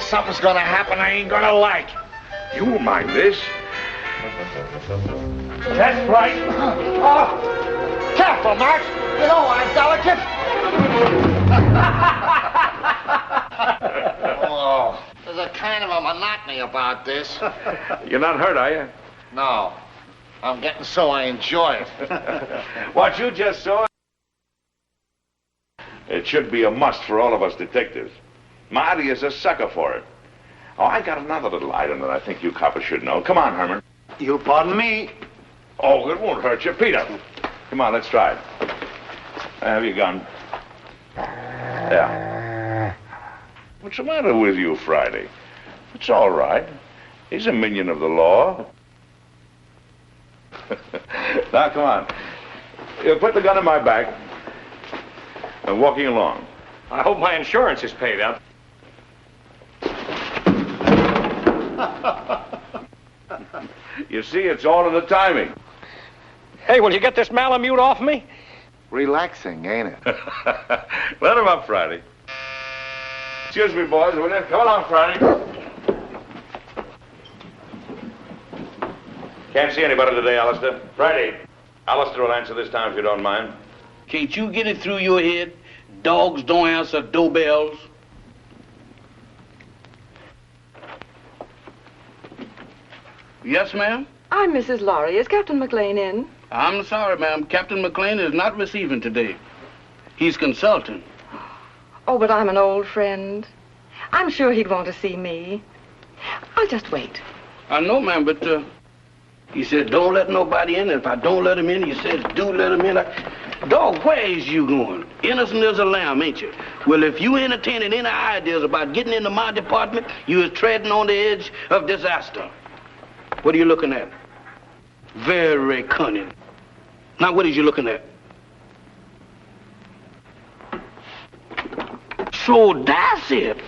something's gonna happen I ain't gonna like. You won't mind this. That's right. Oh, careful, Max. You know I'm delicate. Oh, there's a kind of a monotony about this. You're not hurt, are you? No. I'm getting so I enjoy it. What you just saw, it should be a must for all of us detectives. Marty is a sucker for it. Oh, I got another little item that I think you coppers should know. Come on, Herman. You pardon me? Oh, it won't hurt you. Peter, come on, let's try it. Have your gun. Yeah. What's the matter with you, Friday? It's all right. He's a minion of the law. Now, come on. You put the gun in my back. I'm walking along. I hope my insurance is paid up. You see, it's all in the timing. Hey, will you get this Malamute off me? Relaxing, ain't it? Let him up, Friday. Excuse me, boys. Will you? Come along, Friday. Can't see anybody today, Alistair. Friday. Alistair will answer this time if you don't mind. Can't you get it through your head? Dogs don't answer doorbells. Yes, ma'am? I'm Mrs. Laurie. Is Captain Maclain in? I'm sorry, ma'am. Captain Maclain is not receiving today. He's consulting. Oh, but I'm an old friend. I'm sure he'd want to see me. I'll just wait. I know, ma'am, but he said don't let nobody in. If I don't let him in, he says do let him in. Dog, where is you going? Innocent as a lamb, ain't you? Well, if you entertaining any ideas about getting into my department, you is treading on the edge of disaster. What are you looking at? Very cunning. Now, what is you looking at? So that's it.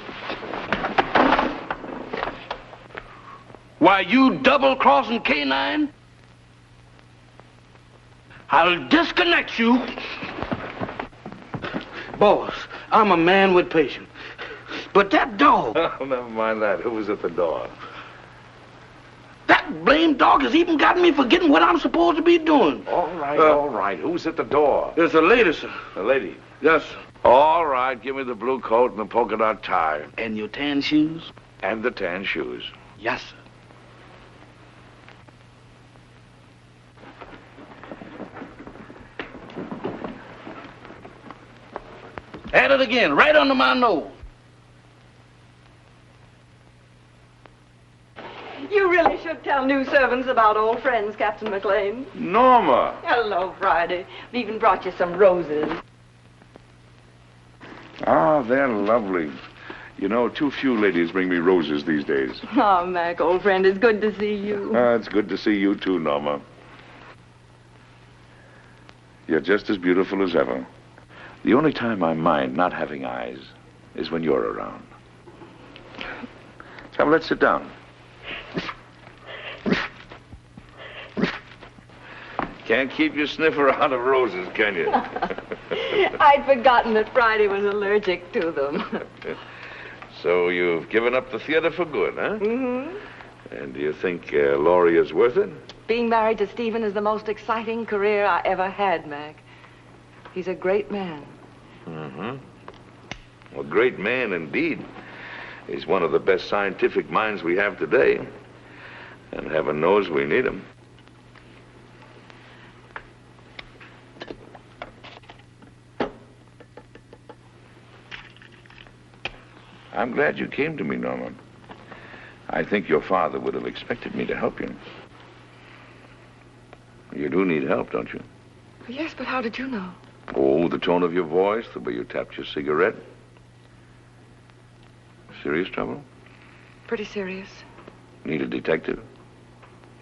Why, you double-crossing K9? I'll disconnect you. Boss, I'm a man with patience. But that dog... Oh, never mind that. Who was at the door? That blamed dog has even got me forgetting what I'm supposed to be doing. All right, all right. Who's at the door? There's a lady, sir. The lady? Yes, sir. All right, give me the blue coat and the polka dot tie. And your tan shoes? And the tan shoes. Yes, sir. At it again, right under my nose. You really should tell new servants about old friends, Captain Maclain. Norma! Hello, Friday. We even brought you some roses. Ah, they're lovely. You know, too few ladies bring me roses these days. Oh, Mac, old friend, it's good to see you. It's good to see you too, Norma. You're just as beautiful as ever. The only time I mind not having eyes is when you're around. Come, let's sit down. Can't keep your sniffer out of roses, can you? I'd forgotten that Friday was allergic to them. So you've given up the theater for good, huh? Mm-hmm. And do you think Laurie is worth it? Being married to Stephen is the most exciting career I ever had, Mac. He's a great man. Mm-hmm. A great man indeed. He's one of the best scientific minds we have today. And heaven knows we need him. I'm glad you came to me, Norma. I think your father would have expected me to help you. You do need help, don't you? Yes, but how did you know? Oh, the tone of your voice, the way you tapped your cigarette. Serious trouble? Pretty serious. Need a detective?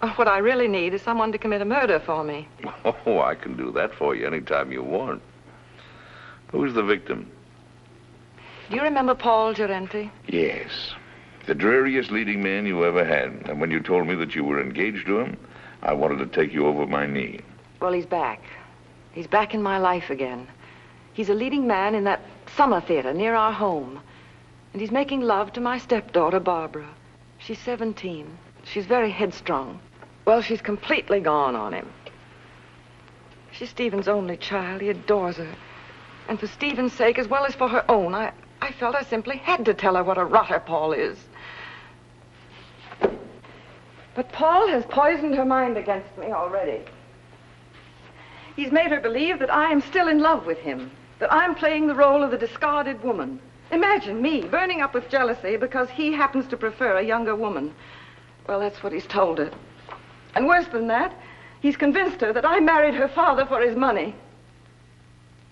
Oh, what I really need is someone to commit a murder for me. Oh, I can do that for you anytime you want. Who's the victim? Do you remember Paul Gerenti? Yes. The dreariest leading man you ever had. And when you told me that you were engaged to him, I wanted to take you over my knee. Well, he's back. He's back in my life again. He's a leading man in that summer theater near our home. And he's making love to my stepdaughter, Barbara. She's 17. She's very headstrong. Well, she's completely gone on him. She's Stephen's only child. He adores her. And for Stephen's sake, as well as for her own, I felt I simply had to tell her what a rotter Paul is. But Paul has poisoned her mind against me already. He's made her believe that I am still in love with him, that I'm playing the role of the discarded woman. Imagine me burning up with jealousy because he happens to prefer a younger woman. Well, that's what he's told her. And worse than that, he's convinced her that I married her father for his money.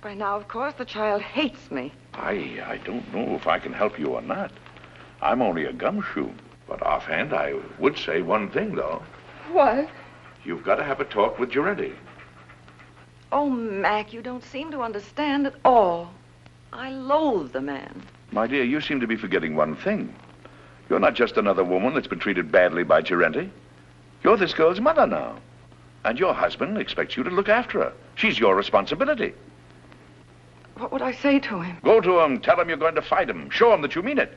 By now, of course, the child hates me. I don't know if I can help you or not. I'm only a gumshoe. But offhand, I would say one thing, though. What? You've got to have a talk with Giretti. Oh, Mac, you don't seem to understand at all. I loathe the man. My dear, you seem to be forgetting one thing. You're not just another woman that's been treated badly by Giretti. You're this girl's mother now. And your husband expects you to look after her. She's your responsibility. What would I say to him? Go to him, tell him you're going to fight him. Show him that you mean it.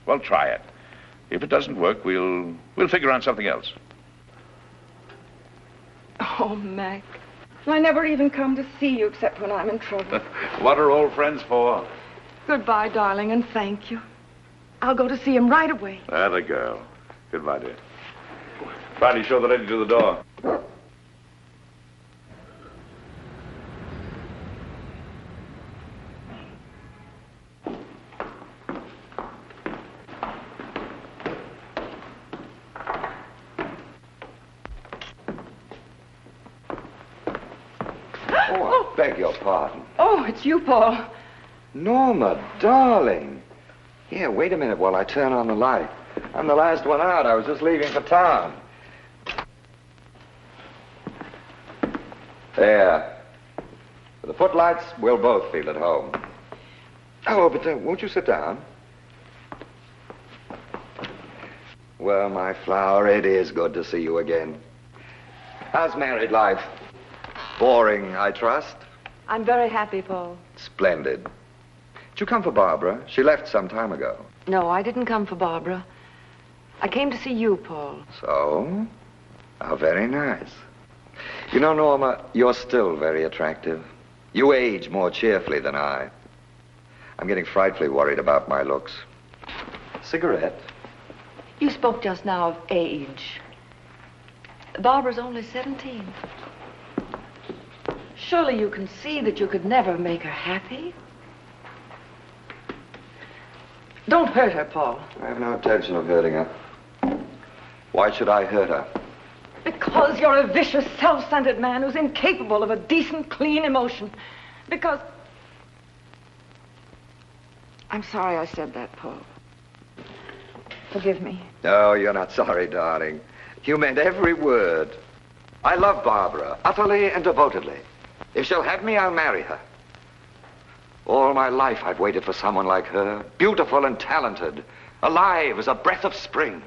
Well, try it. If it doesn't work, we'll figure on something else. Oh, Mac. I never even come to see you except when I'm in trouble. What are old friends for? Goodbye, darling, and thank you. I'll go to see him right away. Atta girl. Goodbye, dear. Finally show the lady to the door. Oh, I beg your pardon. Oh, it's you, Paul. Norma, darling. Here, wait a minute while I turn on the light. I'm the last one out. I was just leaving for town. There. With the footlights, we'll both feel at home. Oh, but won't you sit down? Well, my flower, it is good to see you again. How's married life? Boring, I trust? I'm very happy, Paul. Splendid. Did you come for Barbara? She left some time ago. No, I didn't come for Barbara. I came to see you, Paul. So? How very nice. You know, Norma, you're still very attractive. You age more cheerfully than I. I'm getting frightfully worried about my looks. Cigarette? You spoke just now of age. Barbara's only 17. Surely you can see that you could never make her happy. Don't hurt her, Paul. I have no intention of hurting her. Why should I hurt her? Because you're a vicious, self-centered man who's incapable of a decent, clean emotion. Because... I'm sorry I said that, Paul. Forgive me. No, you're not sorry, darling. You meant every word. I love Barbara, utterly and devotedly. If she'll have me, I'll marry her. All my life I've waited for someone like her, beautiful and talented, alive as a breath of spring.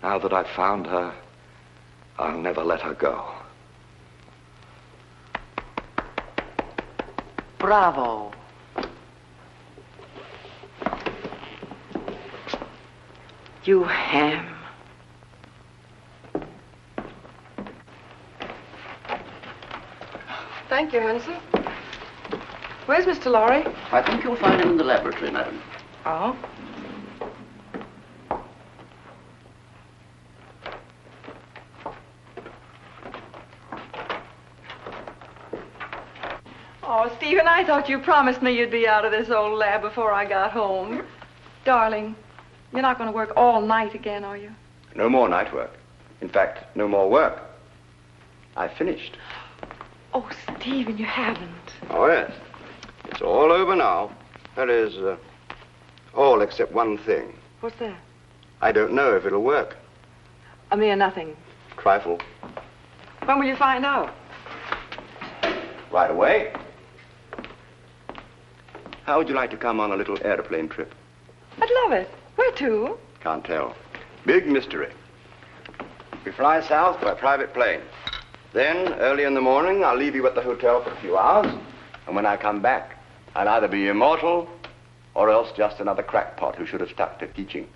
Now that I've found her, I'll never let her go. Bravo. You ham. Thank you, Hanson. Where's Mr. Lorry? I think you'll find him in the laboratory, madam. Oh? Oh, Stephen, I thought you promised me you'd be out of this old lab before I got home. Darling, you're not going to work all night again, are you? No more night work. In fact, no more work. I've finished. Oh, Stephen, you haven't. Oh, yes. It's all over now. That is, all except one thing. What's that? I don't know if it'll work. A mere nothing. Trifle. When will you find out? Right away. How would you like to come on a little airplane trip? I'd love it. Where to? Can't tell. Big mystery. We fly south by private plane. Then, early in the morning, I'll leave you at the hotel for a few hours. And when I come back, I'll either be immortal or else just another crackpot who should have stuck to teaching.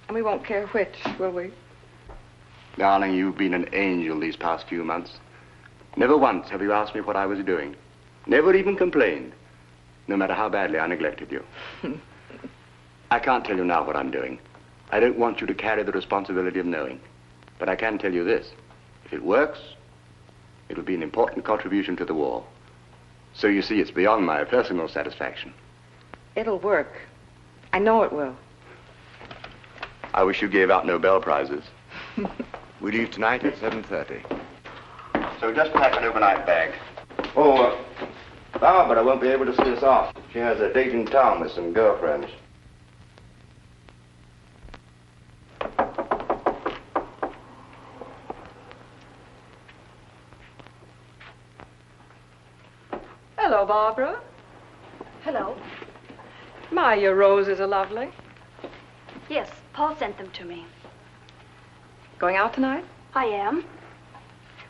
And we won't care which, will we? Darling, you've been an angel these past few months. Never once have you asked me what I was doing. Never even complained, no matter how badly I neglected you. I can't tell you now what I'm doing. I don't want you to carry the responsibility of knowing. But I can tell you this. If it works, it will be an important contribution to the war. So you see, it's beyond my personal satisfaction. It'll work. I know it will. I wish you gave out Nobel Prizes. We leave tonight at 7:30. So just pack an overnight bag. Oh, Barbara won't be able to see us off. She has a date in town with some girlfriends. Hello, Barbara. Hello. My, your roses are lovely. Yes, Paul sent them to me. Going out tonight? I am.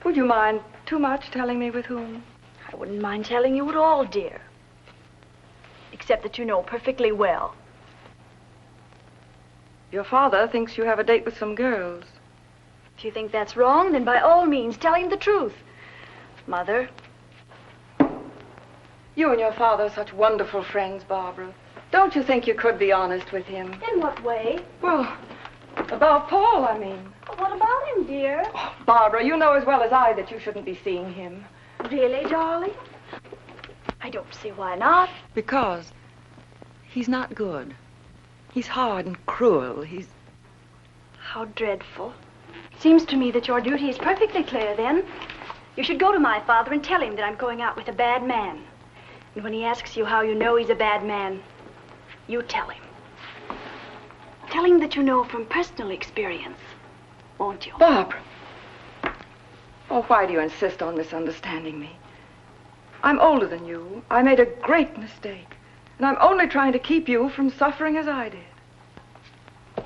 Would you mind too much telling me with whom? I wouldn't mind telling you at all, dear. Except that you know perfectly well. Your father thinks you have a date with some girls. If you think that's wrong, then by all means, tell him the truth. Mother. You and your father are such wonderful friends, Barbara. Don't you think you could be honest with him? In what way? Well, about Paul, I mean. What about him, dear? Oh, Barbara, you know as well as I that you shouldn't be seeing him. Really, darling? I don't see why not. Because he's not good. He's hard and cruel. He's... How dreadful. Seems to me that your duty is perfectly clear, then. You should go to my father and tell him that I'm going out with a bad man. And when he asks you how you know he's a bad man, you tell him. Tell him that you know from personal experience, won't you? Barbara. Oh, why do you insist on misunderstanding me? I'm older than you. I made a great mistake. And I'm only trying to keep you from suffering as I did.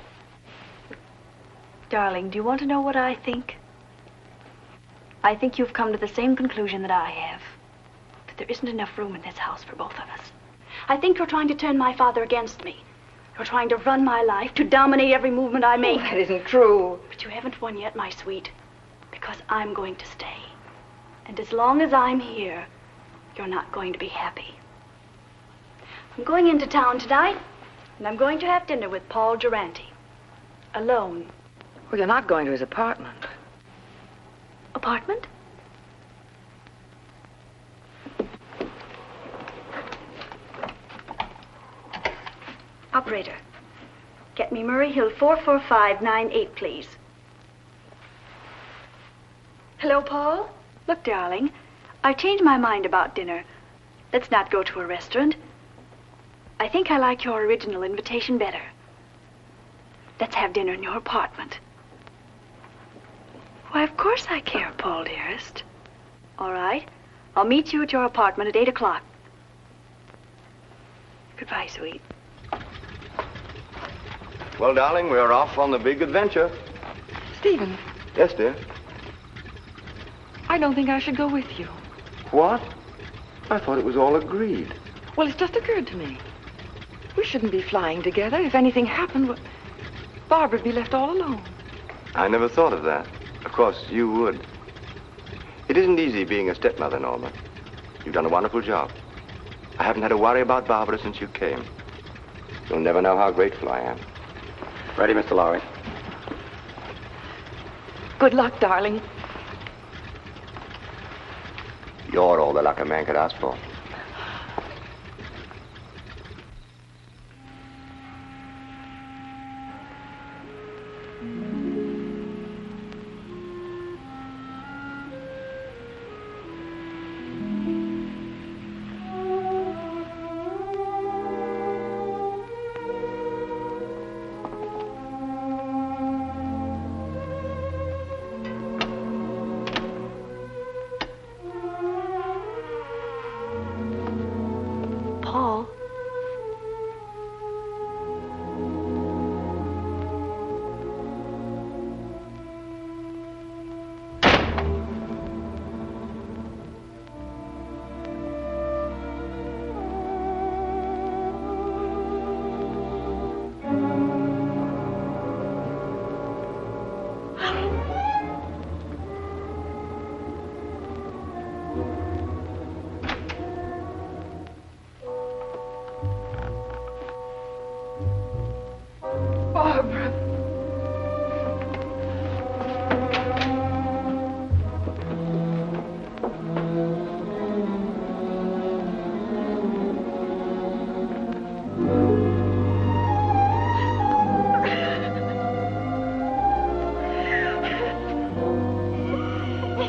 Darling, do you want to know what I think? I think you've come to the same conclusion that I have. That there isn't enough room in this house for both of us. I think you're trying to turn my father against me. You're trying to run my life, to dominate every movement I make. Oh, that isn't true. But you haven't won yet, my sweet. Because I'm going to stay. And as long as I'm here, you're not going to be happy. I'm going into town tonight, and I'm going to have dinner with Paul Durante. Alone. Well, you're not going to his apartment. Apartment? Operator, get me Murray Hill 44598, please. Hello, Paul? Look, darling, I've changed my mind about dinner. Let's not go to a restaurant. I think I like your original invitation better. Let's have dinner in your apartment. Why, of course I care, Paul, dearest. All right. I'll meet you at your apartment at 8 o'clock. Goodbye, sweet. Well, darling, we're off on the big adventure. Stephen, Yes, dear. I don't think I should go with you. What? I thought it was all agreed. Well, it's just occurred to me. We shouldn't be flying together. If anything happened, well, Barbara'd be left all alone. I never thought of that. Of course, you would. It isn't easy being a stepmother, Norma. You've done a wonderful job. I haven't had to worry about Barbara since you came. You'll never know how grateful I am. Ready, Mr. Lowry? Good luck, darling. You're all the luck a man could ask for.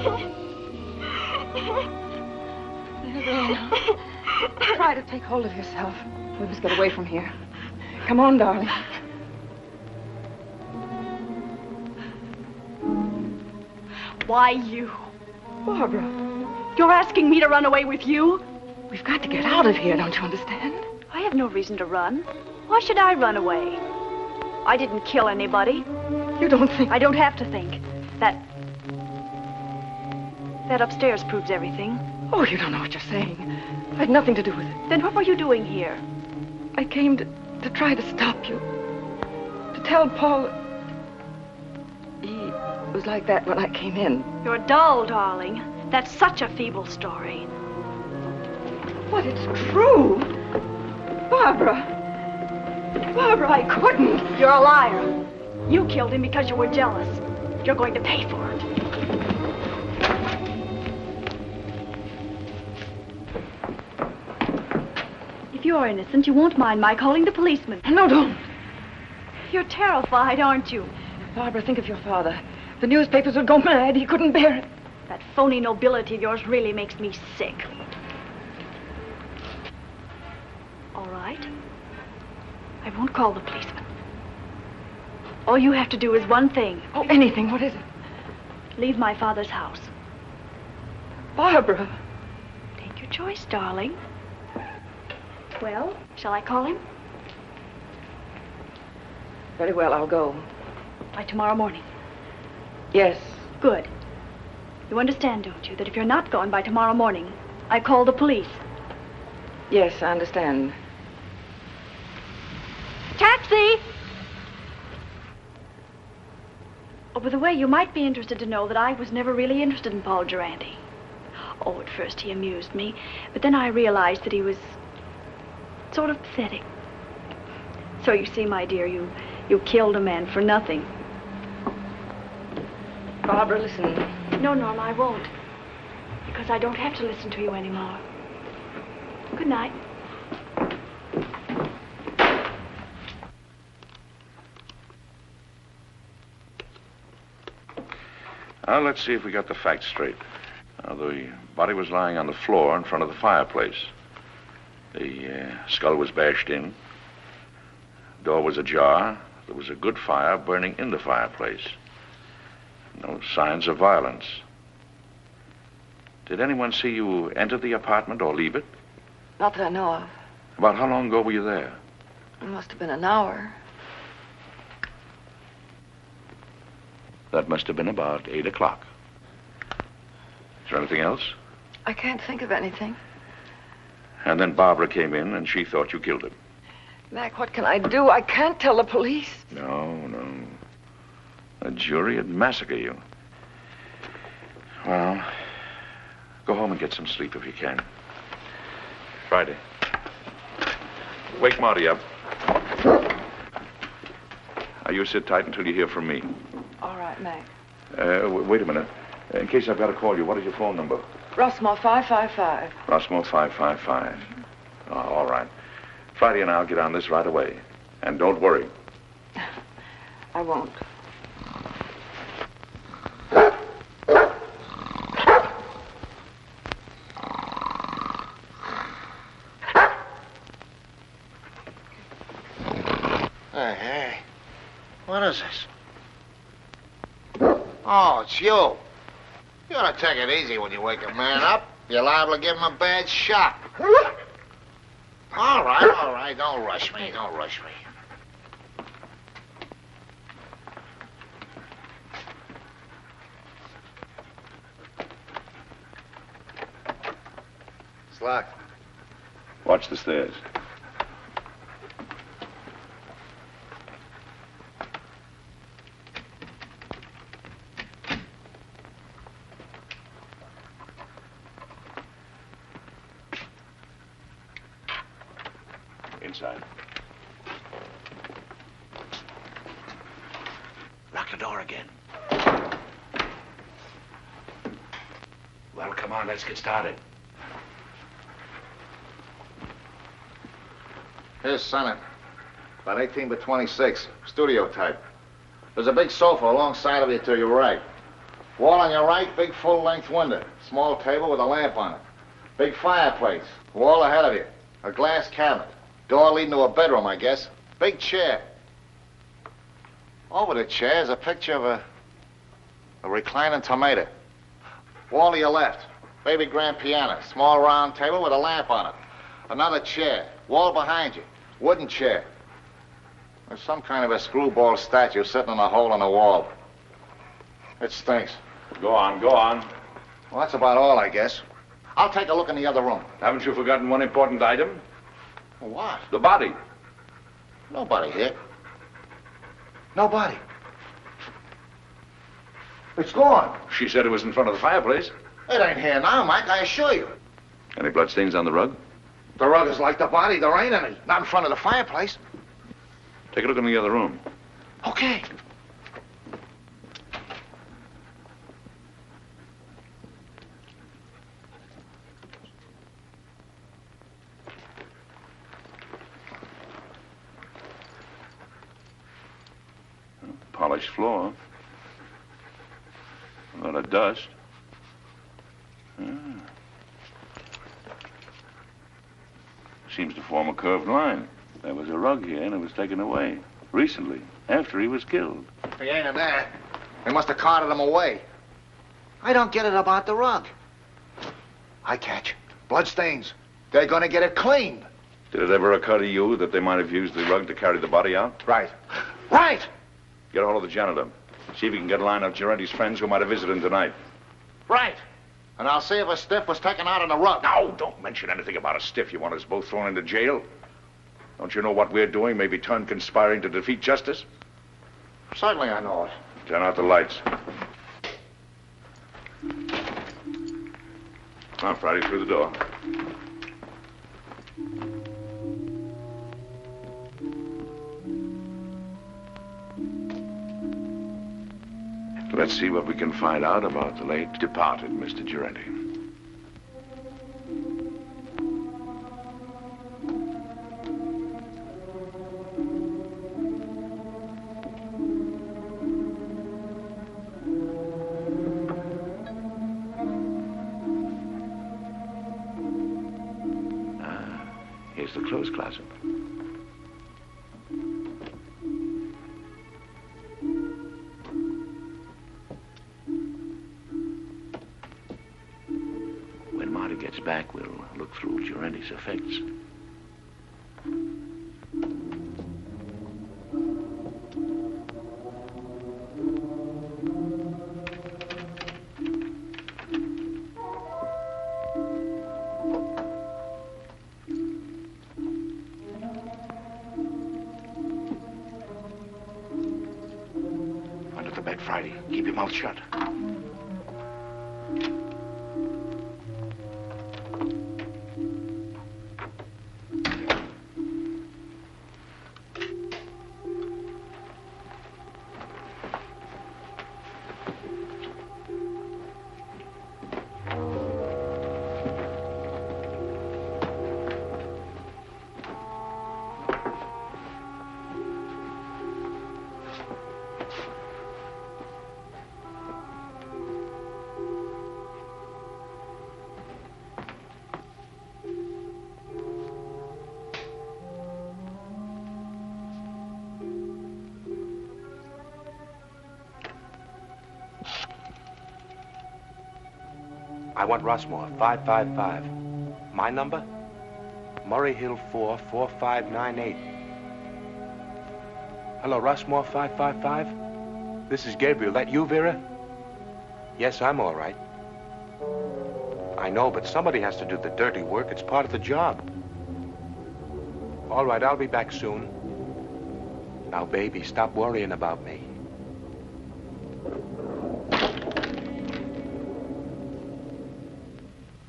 There, there now. Try to take hold of yourself. We must get away from here. Come on, darling. Why you? Barbara, You're asking me to run away with you? we've got to get out of here, don't you understand? I have no reason to run. Why should I run away? I didn't kill anybody. You don't think... I don't have to think. That upstairs proves everything. Oh, you don't know what you're saying. I had nothing to do with it. Then what were you doing here? I came to try to stop you. To tell Paul... He was like that when I came in. You're dull, darling. That's such a feeble story. But it's true. Barbara. Barbara, I couldn't. You're a liar. You killed him because you were jealous. You're going to pay for it. If you're innocent, you won't mind my calling the policeman. No, don't. You're terrified, aren't you? Barbara, think of your father. The newspapers would go mad. He couldn't bear it. That phony nobility of yours really makes me sick. All right. I won't call the policeman. All you have to do is one thing. Oh, anything. What is it? Leave my father's house. Barbara. Take your choice, darling. Well, shall I call him? Very well, I'll go. By tomorrow morning. Yes. Good. You understand, don't you, that if you're not gone by tomorrow morning, I call the police. Yes, I understand. Taxi! Oh, by the way, you might be interested to know that I was never really interested in Paul Durante. Oh, at first he amused me, but then I realized that he was sort of pathetic. So you see, my dear, you killed a man for nothing. Barbara, listen. No, Norma, I won't. Because I don't have to listen to you anymore. Good night. Now, let's see if we got the facts straight. The body was lying on the floor in front of the fireplace. The skull was bashed in. Door was ajar. There was a good fire burning in the fireplace. No signs of violence. Did anyone see you enter the apartment or leave it? Not that I know of. About how long ago were you there? It must have been an hour. That must have been about 8 o'clock. Is there anything else? I can't think of anything. And then Barbara came in and she thought you killed him. Mac, what can I do? I can't tell the police. No. A jury would massacre you. Well, go home and get some sleep if you can. Friday. Wake Marty up. Now, you sit tight until you hear from me. All right, Mac. Wait a minute. In case I've got to call you, what is your phone number? Rossmore 555. Rossmore 555. Oh, all right. Friday and I'll get on this right away. And don't worry. I won't. Hey. What is this? Oh, it's you. You ought to take it easy when you wake a man up. You're liable to give him a bad shock. All right. Don't rush me. It's locked. Watch the stairs. Inside. Lock the door again. Well, come on, let's get started. Here's Senate. About 18 by 26. Studio type. There's a big sofa alongside of you to your right. Wall on your right, big full-length window. Small table with a lamp on it. Big fireplace. Wall ahead of you. A glass cabinet. Door leading to a bedroom, I guess. Big chair. Over the chair is a picture of a reclining tomato. Wall to your left. Baby grand piano. Small round table with a lamp on it. Another chair. Wall behind you. Wooden chair. There's some kind of a screwball statue sitting in a hole in the wall. It stinks. Go on, go on. Well, that's about all, I guess. I'll take a look in the other room. Haven't you forgotten one important item? What? The body. Nobody here. Nobody. It's gone. She said it was in front of the fireplace. It ain't here now, Mike, I assure you. Any bloodstains on the rug? The rug is like the body. There ain't any. Not in front of the fireplace. Take a look in the other room. Okay. Polished floor. A lot of dust. Seems to form a curved line. There was a rug here and it was taken away. Recently, after he was killed. He ain't in there. They must have carted him away. I don't get it about the rug. I catch. Bloodstains. They're gonna get it cleaned. Did it ever occur to you that they might have used the rug to carry the body out? Right. Right! Get a hold of the janitor. See if you can get a line of Girenti's friends who might have visited him tonight. Right. And I'll see if a stiff was taken out on the rug. No, don't mention anything about a stiff. You want us both thrown into jail? Don't you know what we're doing may be turned conspiring to defeat justice? Certainly I know it. Turn out the lights. Now, Friday, through the door. Let's see what we can find out about the late departed Mr. Girenti. Here's the clothes closet. When Marty gets back, we'll look through Girenti's effects. Friday, keep your mouth shut. I want Rossmore, 555. My number? Murray Hill 4, 4598. Hello, Rossmore, 555? This is Gabriel. That you, Vera? Yes, I'm all right. I know, but somebody has to do the dirty work. It's part of the job. All right, I'll be back soon. Now, baby, stop worrying about me.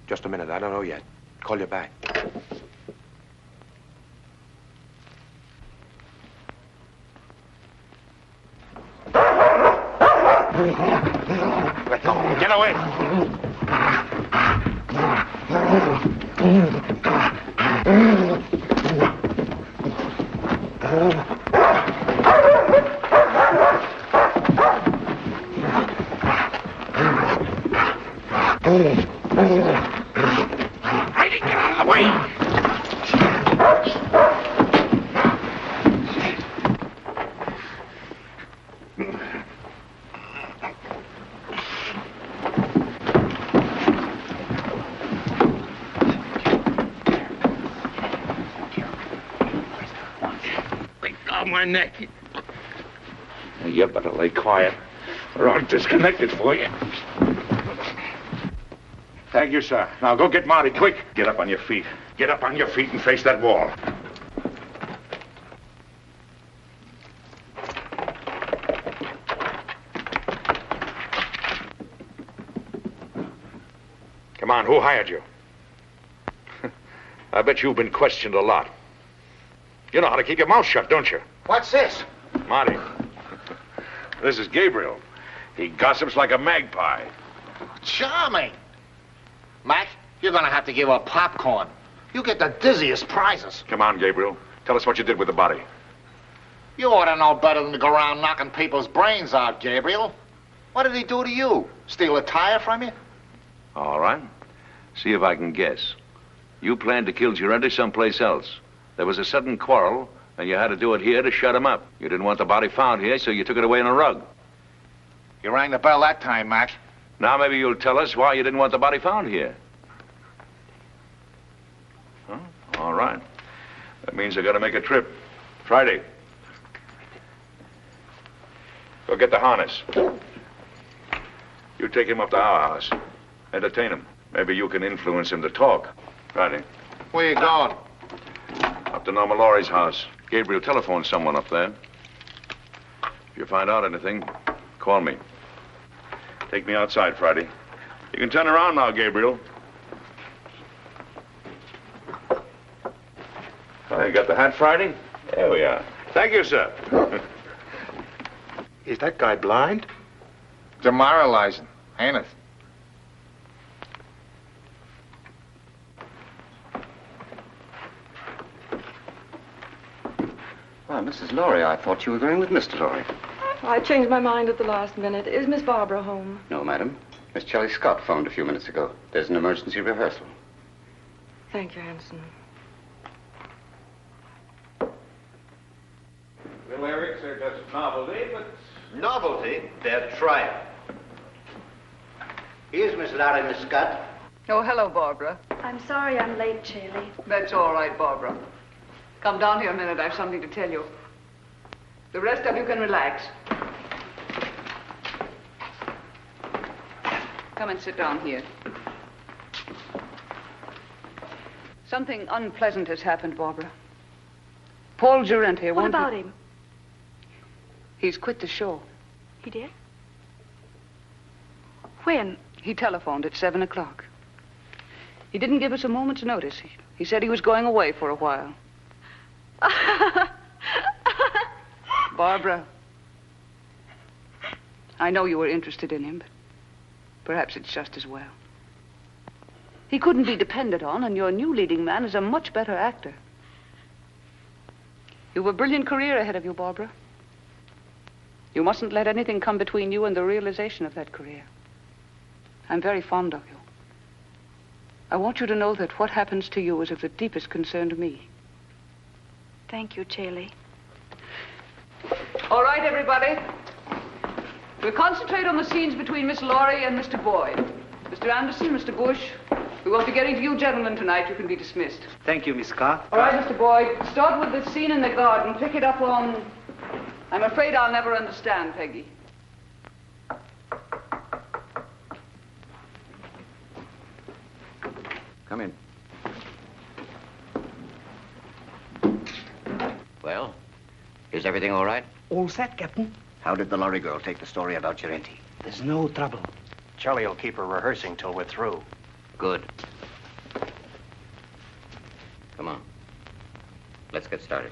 Just a minute, I don't know yet. Call you back. Let go. Get away. Heidi, get out of the way! My neck. You better lay quiet, or I'll disconnect it for you. Thank you, sir. Now go get Marty, quick. Get up on your feet. Get up on your feet and face that wall. Come on, who hired you? I bet you've been questioned a lot. You know how to keep your mouth shut, don't you? What's this? Marty, this is Gabriel. He gossips like a magpie. Charming. Mac, you're gonna have to give up popcorn. You get the dizziest prizes. Come on, Gabriel. Tell us what you did with the body. You ought to know better than to go around knocking people's brains out, Gabriel. What did he do to you? Steal a tire from you? All right. See if I can guess. You planned to kill Girente someplace else. There was a sudden quarrel, and you had to do it here to shut him up. You didn't want the body found here, so you took it away in a rug. You rang the bell that time, Mac. Now maybe you'll tell us why you didn't want the body found here. Huh? All right. That means I gotta make a trip. Friday. Go get the harness. You take him up to our house. Entertain him. Maybe you can influence him to talk. Friday. Where you going? Up to Norma Laurie's house. Gabriel telephoned someone up there. If you find out anything, call me. Take me outside, Friday. You can turn around now, Gabriel. You got the hat, Friday? There we are. Thank you, sir. Is that guy blind? Demoralizing, ain't it? Well, Mrs. Laurie, I thought you were going with Mr. Laurie. I changed my mind at the last minute. Is Miss Barbara home? No, madam. Miss Shelley Scott phoned a few minutes ago. There's an emergency rehearsal. Thank you, Hanson. The lyrics are just novelty, but... Novelty? They're trial. Here's Miss Larry, Miss Scott. Oh, hello, Barbara. I'm sorry I'm late, Shirley. That's all right, Barbara. Come down here a minute. I have something to tell you. The rest of you can relax. Come and sit down here. Something unpleasant has happened, Barbara. Paul Girente What about him? He's quit the show. He did? When? He telephoned at 7 o'clock. He didn't give us a moment's notice. He said he was going away for a while. Barbara, I know you were interested in him, but perhaps it's just as well. He couldn't be depended on, and your new leading man is a much better actor. You have a brilliant career ahead of you, Barbara. You mustn't let anything come between you and the realization of that career. I'm very fond of you. I want you to know that what happens to you is of the deepest concern to me. Thank you, Shirley. All right, everybody. We'll concentrate on the scenes between Miss Laurie and Mr. Boyd. Mr. Anderson, Mr. Bush, we won't be getting to you gentlemen tonight. You can be dismissed. Thank you, Miss Scott. All right, Mr. Boyd, start with the scene in the garden. Pick it up on... I'm afraid I'll never understand, Peggy. Come in. Well, is everything all right? All set, Captain. How did the lorry girl take the story about Girente? There's no trouble. Charlie will keep her rehearsing till we're through. Good. Come on. Let's get started.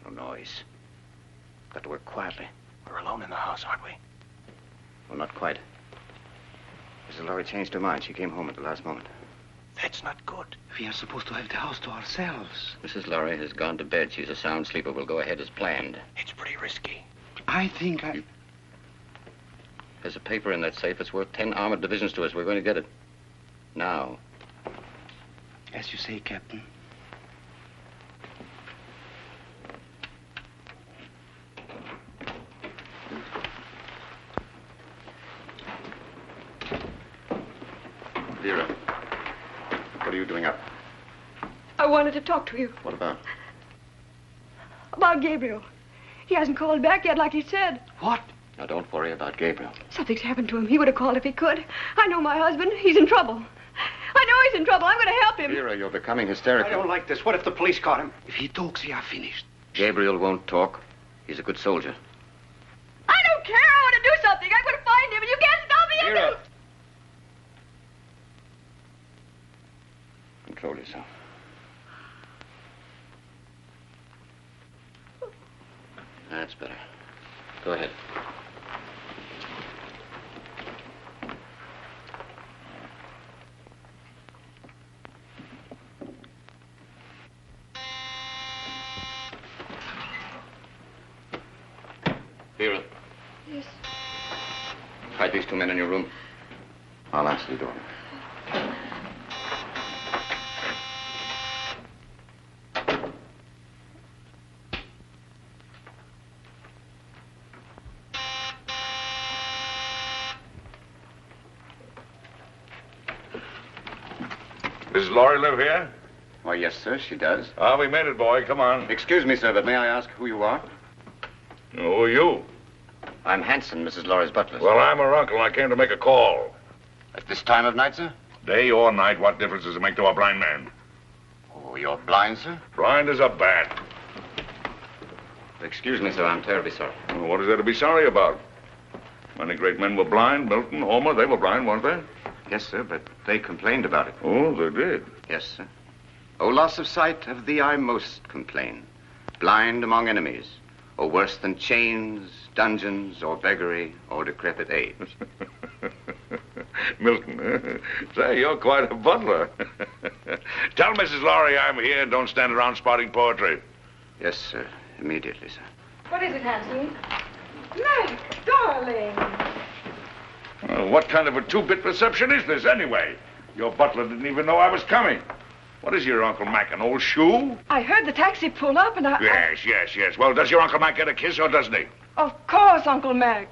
No noise. Got to work quietly. We're alone in the house, aren't we? Well, not quite. Mrs. Laurie changed her mind. She came home at the last moment. That's not good. We are supposed to have the house to ourselves. Mrs. Laurie has gone to bed. She's a sound sleeper. We'll go ahead as planned. It's pretty risky. I think There's a paper in that safe. It's worth 10 armored divisions to us. We're going to get it. Now. As you say, Captain. Vera, what are you doing up? I wanted to talk to you What about? about Gabriel. He hasn't called back yet like he said. What? Now, don't worry about Gabriel. Something's happened to him. He would have called if he could. I know my husband. He's in trouble. I know he's in trouble. I'm going to help him. Vera, you're becoming hysterical. I don't like this. What if the police caught him? If he talks, we are finished. Gabriel won't talk. He's a good soldier. I don't care. I want to do something. I'm going to find him, and you can't stop me. Vera! Control yourself. That's better. Go ahead. Vera. Yes. Hide these two men in your room. I'll answer the door. Does Laurie live here? Why, yes, sir, she does. Ah, we made it, boy. Come on. Excuse me, sir, but may I ask who you are? Who are you? I'm Hanson, Mrs. Laurie's butler. Well, I'm her uncle. I came to make a call. At this time of night, sir? Day or night, what difference does it make to a blind man? Oh, you're blind, sir? Blind as a bat. Excuse me, sir, I'm terribly sorry. Well, what is there to be sorry about? Many great men were blind. Milton, Homer, they were blind, weren't they? Yes, sir, but they complained about it. Oh, they did? Yes, sir. Oh, loss of sight, of thee I most complain. Blind among enemies, or worse than chains, dungeons, or beggary, or decrepit age. Milton, say, you're quite a butler. Tell Mrs. Laurie I'm here and don't stand around spouting poetry. Yes, sir. Immediately, sir. What is it, Hanson? Meg, darling. What kind of a two-bit reception is this, anyway? Your butler didn't even know I was coming. What is your Uncle Mac, an old shoe? I heard the taxi pull up and I... Yes. Well, does your Uncle Mac get a kiss or doesn't he? Of course, Uncle Mac.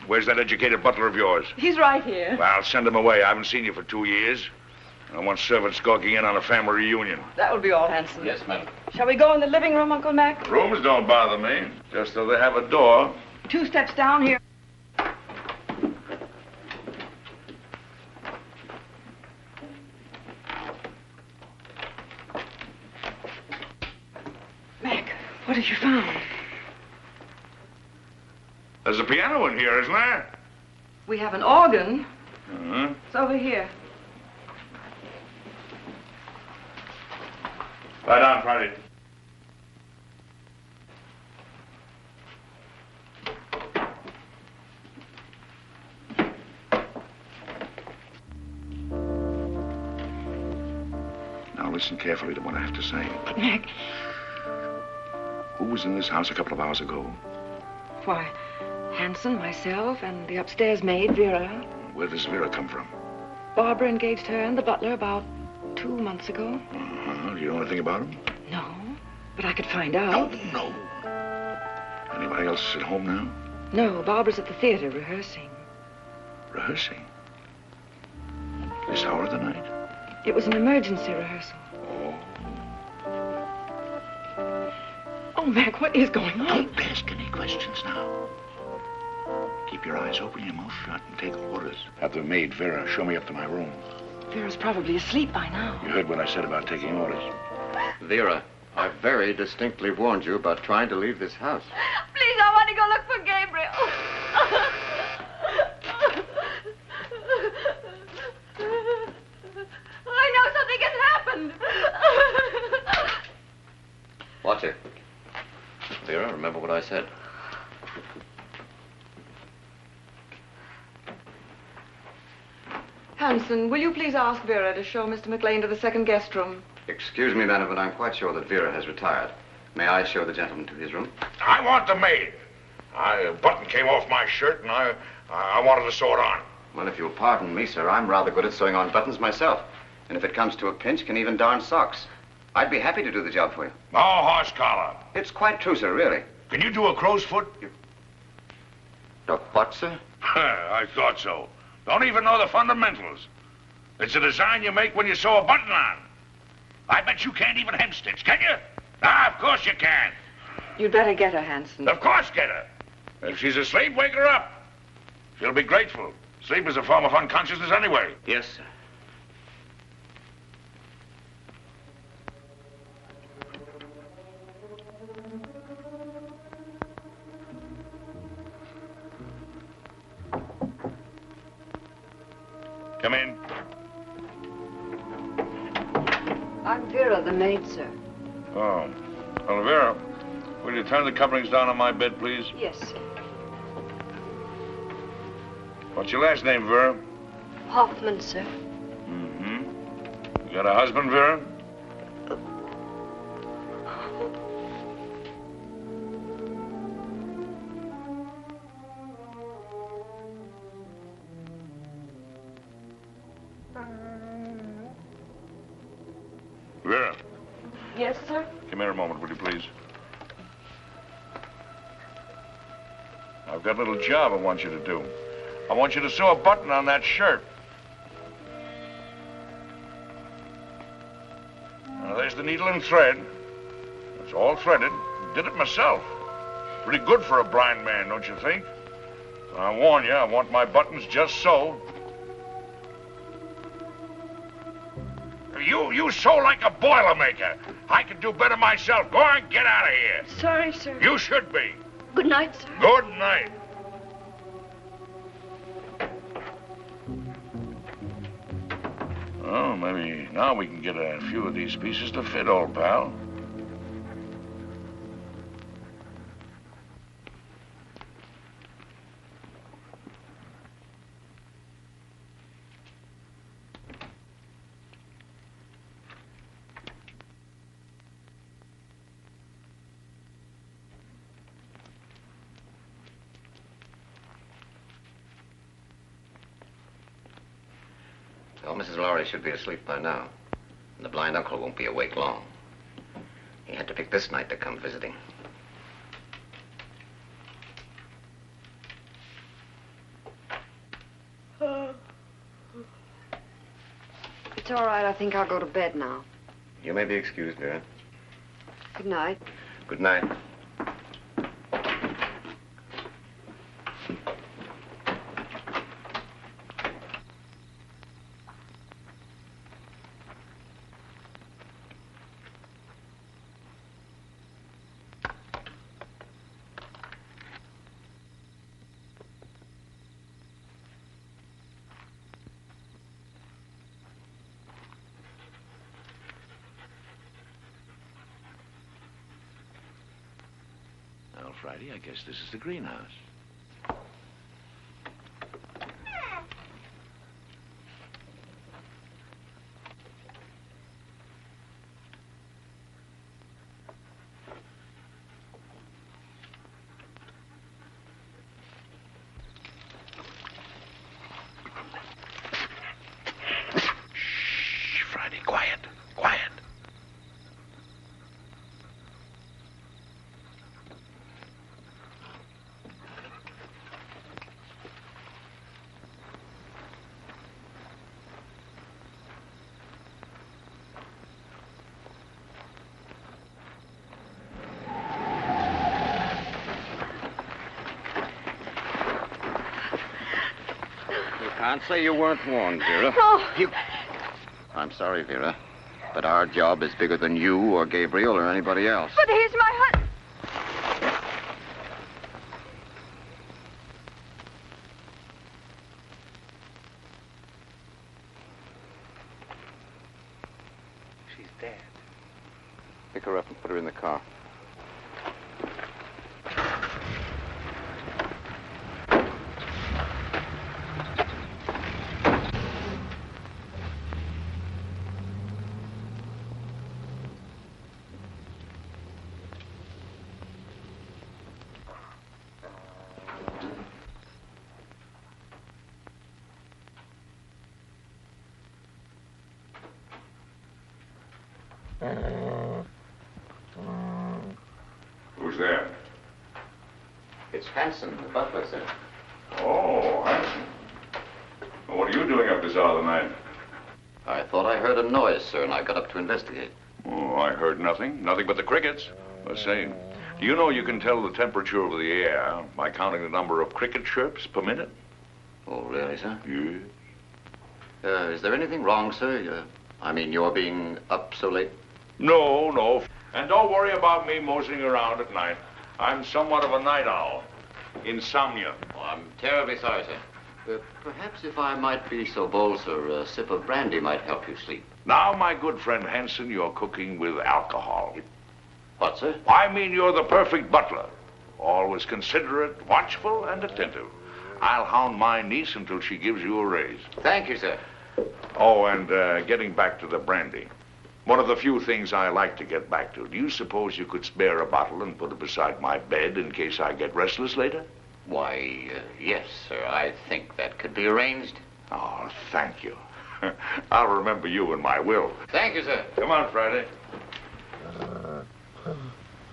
Where's that educated butler of yours? He's right here. Well, send him away. I haven't seen you for 2 years. I don't want servants gawking in on a family reunion. That will be all, Hanson. Yes, madam. Shall we go in the living room, Uncle Mac? Rooms don't bother me, just so they have a door. 2 steps down here. Mac, what have you found? There's a piano in here, isn't there? We have an organ. Uh-huh. It's over here. Lie down, Friday. Now listen carefully to what I have to say. But, Mac... Who was in this house a couple of hours ago? Why, Hanson, myself, and the upstairs maid, Vera. Where does Vera come from? Barbara engaged her and the butler about 2 months ago. Uh-huh. Do you know anything about him? No, but I could find out. No. Anybody else at home now? No, Barbara's at the theater rehearsing. Rehearsing? This hour of the night? It was an emergency rehearsal. Oh, Mac, what is going on? Don't ask any questions now. Keep your eyes open, your mouth shut, and take orders. Have the maid, Vera, show me up to my room. Vera's probably asleep by now. You heard what I said about taking orders. Vera, I very distinctly warned you about trying to leave this house. Please, I want to go look for Gabriel. I know something has happened. Watch her. Vera, remember what I said. Hanson, will you please ask Vera to show Mr. Maclain to the second guest room? Excuse me, madam, but I'm quite sure that Vera has retired. May I show the gentleman to his room? I want the maid. A button came off my shirt, and I wanted to sew it on. Well, if you'll pardon me, sir, I'm rather good at sewing on buttons myself. And if it comes to a pinch, can even darn socks. I'd be happy to do the job for you. No horse collar. It's quite true, sir, really. Can you do a crow's foot? What, sir? I thought so. Don't even know the fundamentals. It's a design you make when you sew a button on. I bet you can't even hem stitch, can you? Ah, of course you can. You'd better get her, Hanson. Of course get her. If she's asleep, wake her up. She'll be grateful. Sleep is a form of unconsciousness anyway. Yes, sir. Come in. I'm Vera, the maid, sir. Oh. Well, Vera, will you turn the coverings down on my bed, please? Yes, sir. What's your last name, Vera? Hoffman, sir. Mm-hmm. You got a husband, Vera? Vera, Yes, sir? come here a moment, will you, please? I've got a little job I want you to do. I want you to sew a button on that shirt. Now, there's the needle and thread. It's all threaded. Did it myself. Pretty good for a blind man, don't you think? I warn you, I want my buttons just so. You sew like a Boilermaker. I can do better myself. Go on, get out of here. Sorry, sir. You should be. Good night, sir. Good night. Oh, maybe now we can get a few of these pieces to fit, old pal. Well, Mrs. Lowry should be asleep by now. And the blind uncle won't be awake long. He had to pick this night to come visiting. It's all right. I think I'll go to bed now. You may be excused, Vera. Good night. Good night. Well, Friday, I guess this is the greenhouse. Shh, Friday, quiet, quiet. Can't say you weren't warned, Vera. No. I'm sorry, Vera, but our job is bigger than you or Gabriel or anybody else. But he's my husband. She's dead. Pick her up and put her in the car. Who's there? It's Hanson, the butler, sir. Oh, Hanson. Well, what are you doing up this hour of the night? I thought I heard a noise, sir, and I got up to investigate. Oh, I heard nothing. Nothing but the crickets. Let's see. Do you know you can tell the temperature of the air by counting the number of cricket chirps per minute? Oh, really, sir? Yes. Is there anything wrong, sir? I mean, you're being up so late? No, no. And don't worry about me moseying around at night. I'm somewhat of a night owl. Insomnia. Oh, I'm terribly sorry, sir. Perhaps if I might be so bold, sir, a sip of brandy might help you sleep. Now, my good friend Hanson, you're cooking with alcohol. What, sir? I mean, you're the perfect butler. Always considerate, watchful, and attentive. I'll hound my niece until she gives you a raise. Thank you, sir. Oh, and getting back to the brandy. One of the few things I like to get back to. Do you suppose you could spare a bottle and put it beside my bed in case I get restless later? Why, yes, sir. I think that could be arranged. Oh, thank you. I'll remember you in my will. Thank you, sir. Come on, Friday.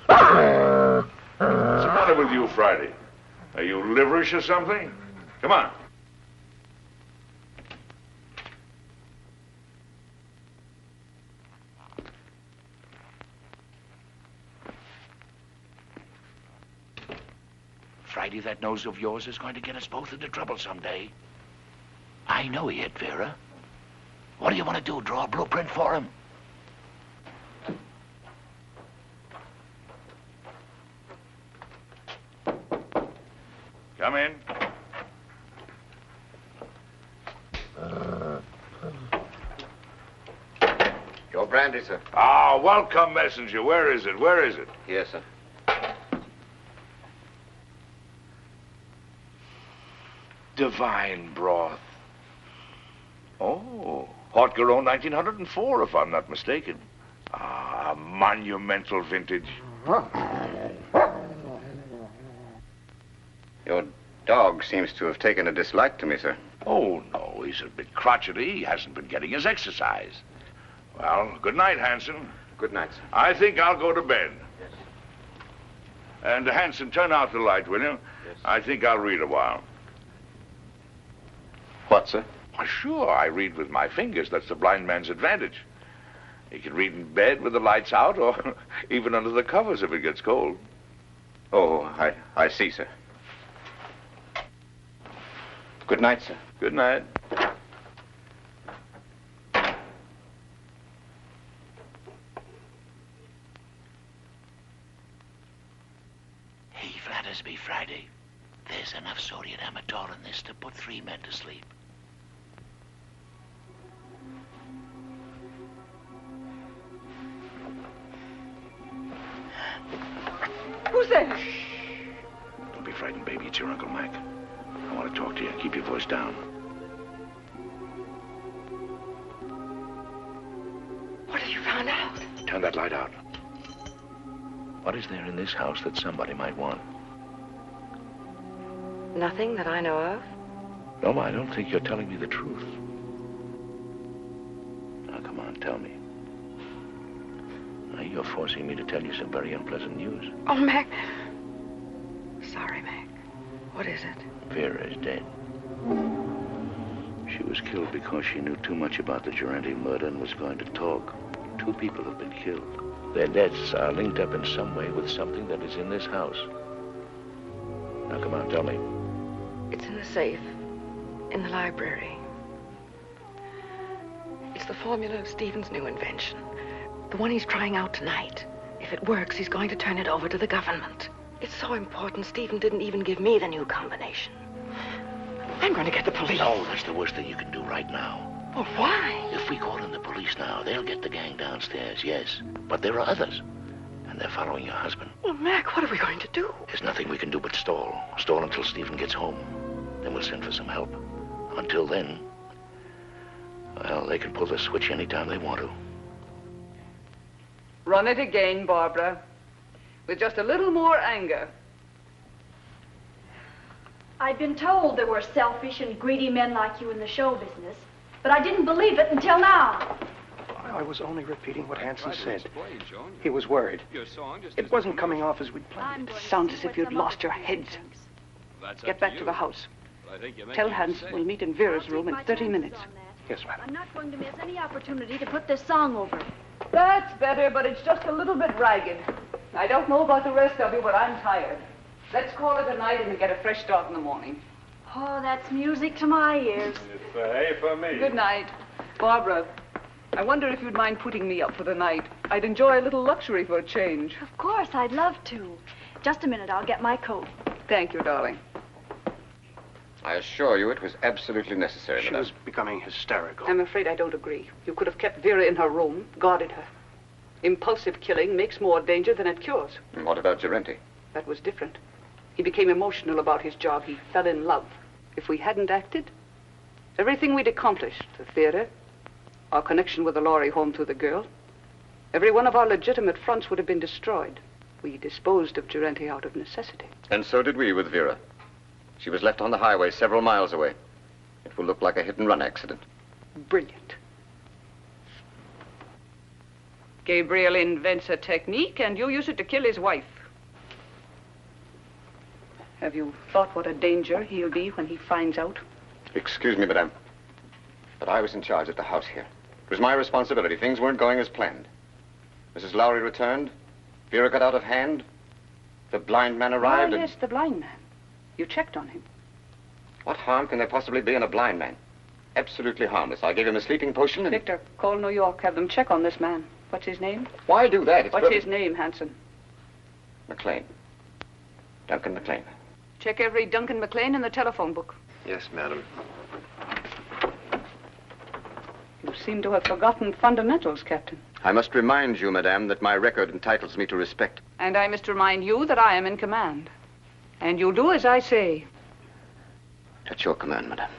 What's the matter with you, Friday? Are you liverish or something? Come on. Friday, that nose of yours is going to get us both into trouble someday. I know he hit Vera. What do you want to do, draw a blueprint for him? Come in. Your brandy, sir. Ah, welcome, messenger. Where is it? Where is it? Yes, sir. Divine broth. Oh, Haute-Garonne 1904, if I'm not mistaken. Ah, monumental vintage. Your dog seems to have taken a dislike to me, sir. Oh, no, he's a bit crotchety. He hasn't been getting his exercise. Well, good night, Hanson. Good night, sir. I think I'll go to bed. Yes. And, Hanson, turn out the light, will you? Yes. I think I'll read a while. What, sir? Why, sure, I read with my fingers. That's the blind man's advantage. He can read in bed with the lights out or even under the covers if it gets cold. Oh, I see, sir. Good night, sir. Good night. He flatters me, Friday. There's enough sodium amytal in this to put 3 men to sleep. Who's there? Don't be frightened, baby. It's your Uncle Mac. I want to talk to you. Keep your voice down. What have you found out? Turn that light out. What is there in this house that somebody might want? Nothing that I know of. No, I don't think you're telling me the truth. Now, come on, tell me. Now, you're forcing me to tell you some very unpleasant news. Oh, Mac. Sorry, Mac. What is it? Vera is dead. She was killed because she knew too much about the Durante murder and was going to talk. 2 people have been killed. Their deaths are linked up in some way with something that is in this house. Now, come on, tell me. It's in the safe. In the library. It's the formula of Stephen's new invention. The one he's trying out tonight. If it works, he's going to turn it over to the government. It's so important, Stephen didn't even give me the new combination. I'm going to get the police. No, that's the worst thing you can do right now. Well, why? If we call in the police now, they'll get the gang downstairs, yes. But there are others. And they're following your husband. Well, Mac, what are we going to do? There's nothing we can do but stall. Stall until Stephen gets home. Then we'll send for some help. Until then, well, they can pull the switch anytime they want to. Run it again, Barbara. With just a little more anger. I've been told there were selfish and greedy men like you in the show business, but I didn't believe it until now. I was only repeating what Hanson said. He was worried. It wasn't coming off as we'd planned. It sounds as if you'd lost your heads. Get back to the house. Tell Hanson we'll meet in Vera's room in 30 minutes. Yes, madam. I'm not going to miss any opportunity to put this song over. That's better, but it's just a little bit ragged. I don't know about the rest of you, but I'm tired. Let's call it a night and get a fresh start in the morning. Oh, that's music to my ears. It's A for me. Good night. Barbara, I wonder if you'd mind putting me up for the night. I'd enjoy a little luxury for a change. Of course, I'd love to. Just a minute, I'll get my coat. Thank you, darling. I assure you it was absolutely necessary, She was becoming hysterical. I'm afraid I don't agree. You could have kept Vera in her room, guarded her. Impulsive killing makes more danger than it cures. And what about Gerenti? That was different. He became emotional about his job. He fell in love. If we hadn't acted, everything we'd accomplished, the theater, our connection with the Lorry home through the girl, every one of our legitimate fronts would have been destroyed. We disposed of Gerenti out of necessity. And so did we with Vera. She was left on the highway several miles away. It will look like a hit-and-run accident. Brilliant. Gabriel invents a technique, and you use it to kill his wife. Have you thought what a danger he'll be when he finds out? Excuse me, madame, but I was in charge at the house here. It was my responsibility. Things weren't going as planned. Mrs. Lowry returned. Vera got out of hand. The blind man arrived. Oh, yes, the blind man. You checked on him. What harm can there possibly be in a blind man? Absolutely harmless. I gave him a sleeping potion and... Victor, call New York. Have them check on this man. What's his name? Why do that? What's his name, Hanson? Maclain. Duncan Maclain. Check every Duncan Maclain in the telephone book. Yes, madam. You seem to have forgotten fundamentals, Captain. I must remind you, madame, that my record entitles me to respect. And I must remind you that I am in command. And you'll do as I say. At your command, madame.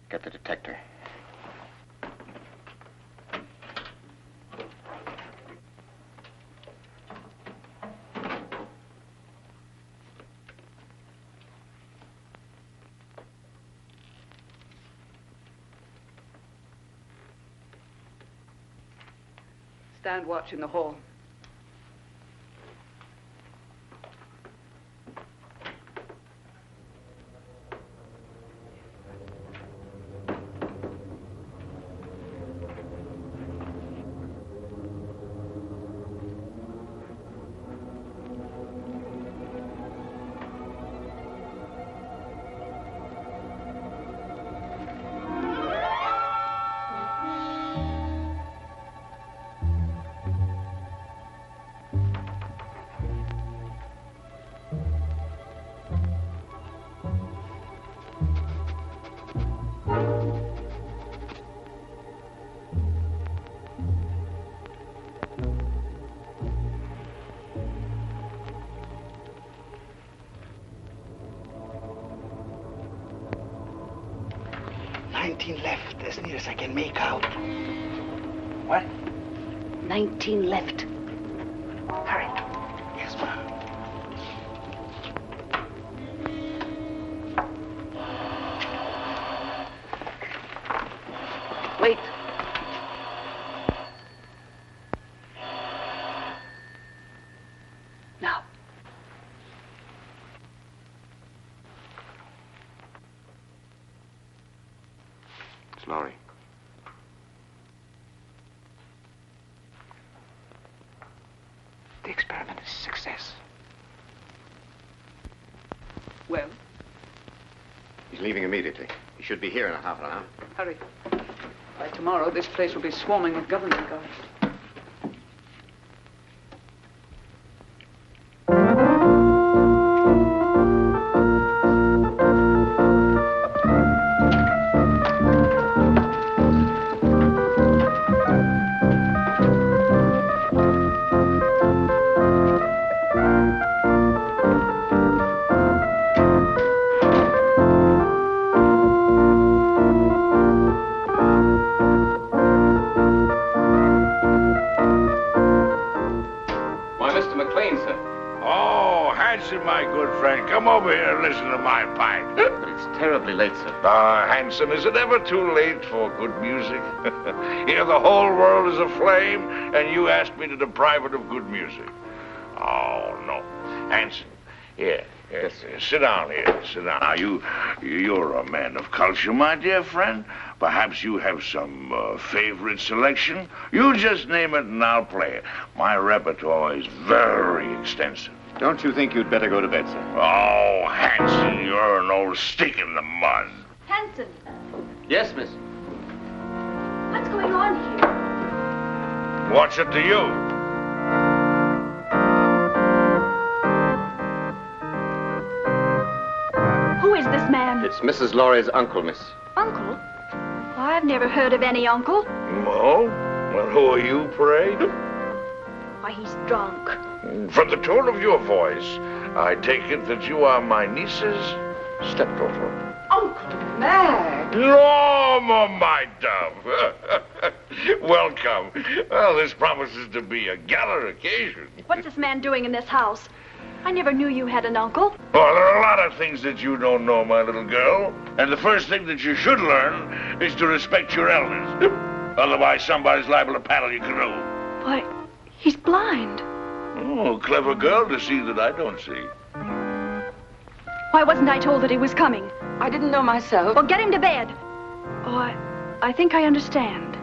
Get the detector. Stand watch in the hall. Left, as near as I can make out. What? 19 left. Hurry. Yes, ma'am. Wait. Now. Lowry. The experiment is a success. Well? He's leaving immediately. He should be here in a half an hour. Hurry. By tomorrow, this place will be swarming with government guards. friend. Come over here and listen to my pipe. But it's terribly late, sir. Hanson, is it ever too late for good music? Here the whole world is aflame, and you ask me to deprive it of good music. Oh, no. Hanson, here. Yes, sit down here. Sit down. Now, you're a man of culture, my dear friend. Perhaps you have some favorite selection. You just name it and I'll play it. My repertoire is very extensive. Don't you think you'd better go to bed, sir? Oh, Hanson, you're an old stick in the mud. Hanson, Yes, miss. what's going on here? What's it to you? Who is this man? It's Mrs. Laurie's uncle, miss. Uncle? I've never heard of any uncle. Oh? Well, who are you, pray? Why, he's drunk. From the tone of your voice, I take it that you are my niece's stepdaughter. Uncle Mac! Norma, my dove. Welcome. Well, this promises to be a gala occasion. What's this man doing in this house? I never knew you had an uncle. Well, there are a lot of things that you don't know, my little girl. And the first thing that you should learn is to respect your elders. Otherwise, somebody's liable to paddle your canoe. Why, he's blind. Oh, clever girl to see that I don't see. Why wasn't I told that he was coming? I didn't know myself. Well, get him to bed. Oh, I think I understand.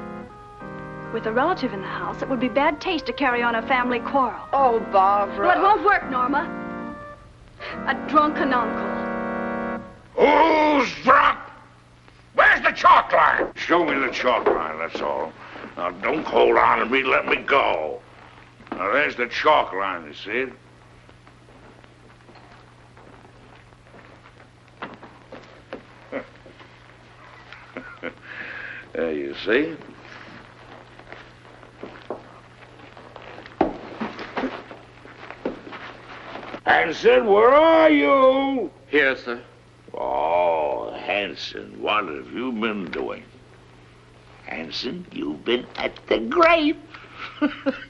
With a relative in the house, it would be bad taste to carry on a family quarrel. Oh, Barbara. Well, it won't work, Norma. A drunken uncle. Who's drunk? Where's the chalk line? Show me the chalk line, that's all. Now, don't hold on to me, let me go. Now, there's the chalk line, you see it? There you see. Hanson, where are you? Here, sir. Oh, Hanson, what have you been doing? Hanson, you've been at the grape.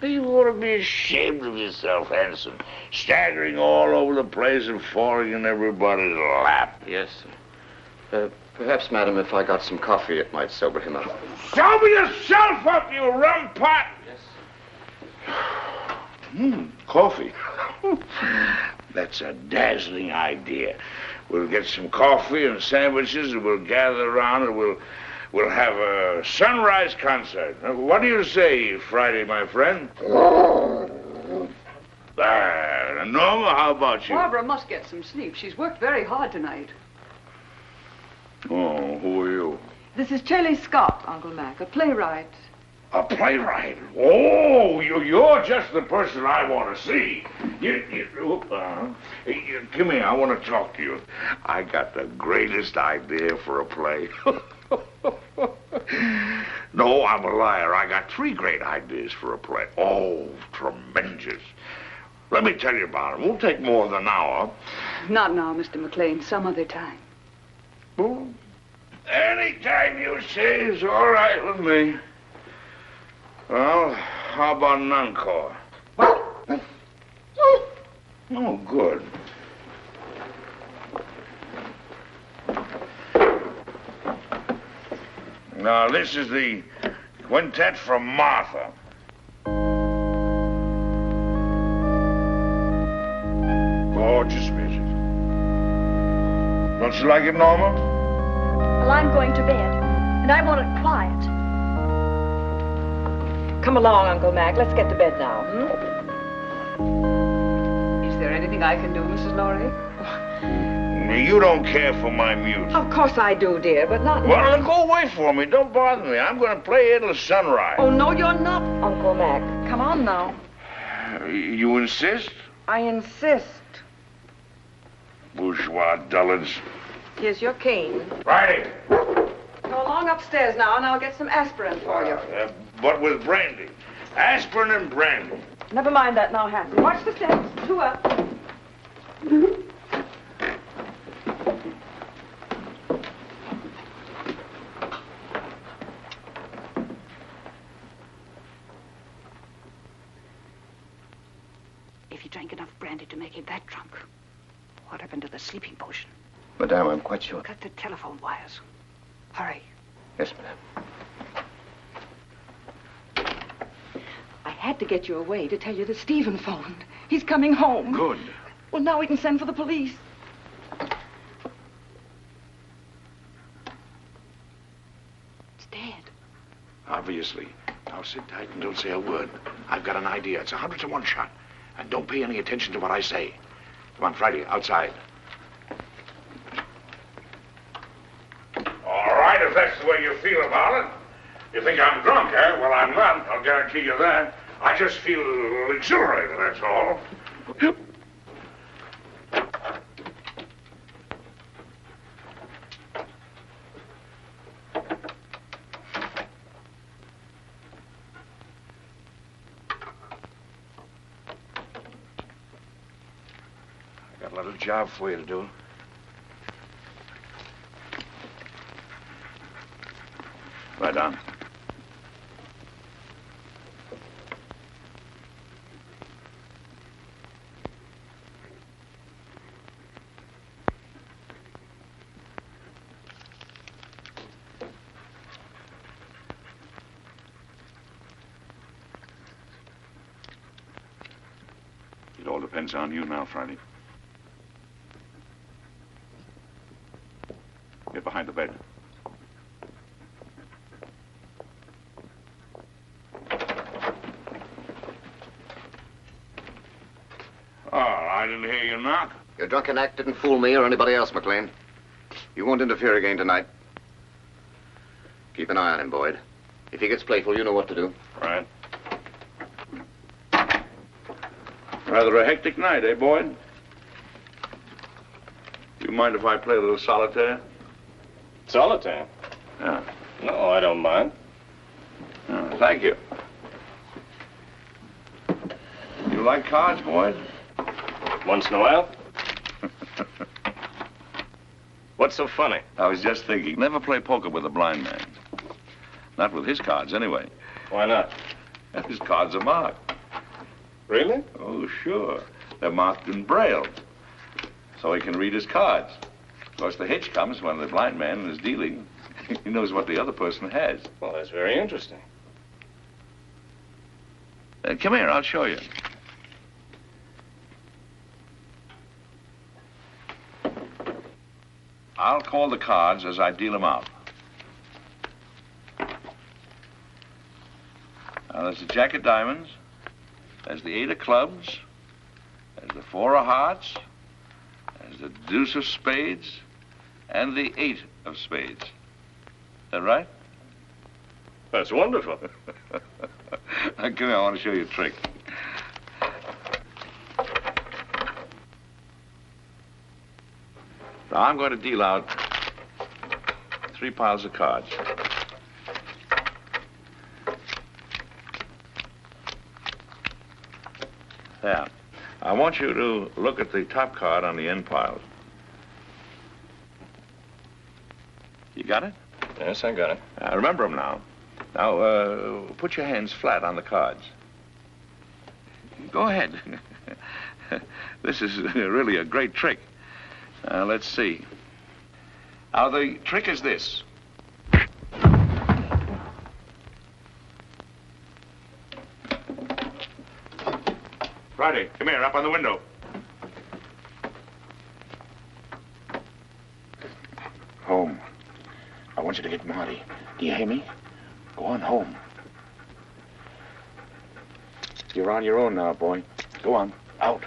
You ought to be ashamed of yourself, Hanson. Staggering all over the place and falling in everybody's lap. Yes, sir. Perhaps, madam, if I got some coffee, it might sober him up. Sober yourself up, you rum pot! Yes. Coffee. That's a dazzling idea. We'll get some coffee and sandwiches, and we'll gather around, and we'll have a sunrise concert. What do you say, Friday, my friend? Norma, how about you? Barbara must get some sleep. She's worked very hard tonight. Oh, who are you? This is Shelley Scott, Uncle Mac, a playwright. A playwright? Oh, you're just the person I want to see. Come here, I want to talk to you. I got the greatest idea for a play. No, I'm a liar. I got 3 great ideas for a play. Oh, tremendous. Let me tell you about it. It won't take more than an hour. Not now, Mr. Maclain. Some other time. Well, anytime you say is all right with me. Well, how about an encore? Oh, good. Now, this is the quintet from Martha. Gorgeous music. Don't you like it, Norma? Well, I'm going to bed, and I want it quiet. Come along, Uncle Mac. Let's get to bed now, Is there anything I can do, Mrs. Laurie? You don't care for my music. Of course I do, dear, but not... Well, then go away for me. Don't bother me. I'm going to play It'll Sunrise. Oh, no, you're not, Uncle Mac. Come on now. You insist? I insist. Bourgeois dullards. Here's your cane. Righty. Go along upstairs now, and I'll get some aspirin for you. But with brandy. Aspirin and brandy. Never mind that now, Hanson. Watch the steps. 2 up. If he drank enough brandy to make him that drunk, what about into the sleeping potion. Madame, I'm quite sure. Cut the telephone wires. Hurry. Yes, madame. I had to get you away to tell you that Stephen phoned. He's coming home. Good. Well, now we can send for the police. It's dead. Obviously. Now sit tight and don't say a word. I've got an idea. It's 100 to 1 shot. And don't pay any attention to what I say. Come on, Friday, outside. All right, if that's the way you feel about it. You think I'm drunk, eh? Well, I'm not. I'll guarantee you that. I just feel exhilarated, that's all. I got a little job for you to do. Right on. It all depends on you now, Friday. Get behind the bed. Oh, I didn't hear you knock. Your drunken act didn't fool me or anybody else, Maclain. You won't interfere again tonight. Keep an eye on him, Boyd. If he gets playful, you know what to do. Right. Rather a hectic night, eh, Boyd? Do you mind if I play a little solitaire? Solitaire? Yeah. No, I don't mind. Oh, thank you. You like cards, Boyd? Once in a while. What's so funny? I was just thinking, never play poker with a blind man. Not with his cards, anyway. Why not? His cards are marked. Really? Oh, sure. They're marked in Braille, so he can read his cards. Of course, the hitch comes when the blind man is dealing. He knows what the other person has. Well, that's very interesting. Come here, I'll show you. I'll call the cards as I deal them out. Now, there's the Jack of Diamonds, there's the 8 of Clubs, there's the 4 of Hearts, there's the Deuce of Spades, and the 8 of Spades. Is that right? That's wonderful. Come here, I want to show you a trick. Now, I'm going to deal out 3 piles of cards. There. I want you to look at the top card on the end pile. You got it? Yes, I got it. Remember them now. Now, put your hands flat on the cards. Go ahead. This is really a great trick. Let's see. Now, the trick is this. Friday, come here, up on the window. Home. I want you to get Marty. Do you hear me? Go on home. You're on your own now, boy. Go on. Out.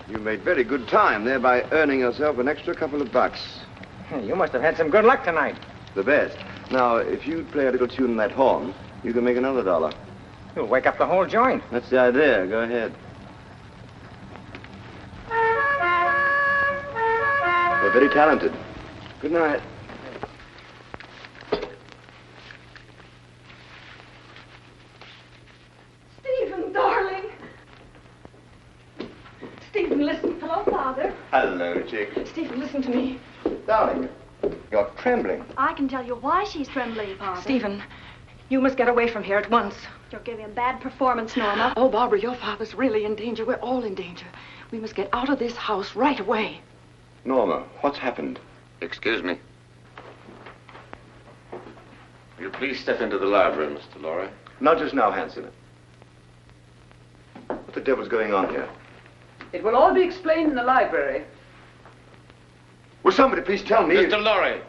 You made very good time, thereby earning yourself an extra couple of bucks. You must have had some good luck tonight. The best. Now, if you play a little tune in that horn, you can make another $1. You'll wake up the whole joint. That's the idea. Go ahead. You're very talented. Good night. Stephen, darling. Stephen, listen. Hello, Father. Hello, chick. Stephen, listen to me. Darling, you're trembling. I can tell you why she's trembling, Father. Stephen, you must get away from here at once. You're giving a bad performance, Norma. Oh, Barbara, your father's really in danger. We're all in danger. We must get out of this house right away. Norma, what's happened? Excuse me. Will you please step into the library, Mr. Lorry? Not just now, Hanson. What the devil's going on here? It will all be explained in the library. Will somebody please tell me? Mr. Lorry!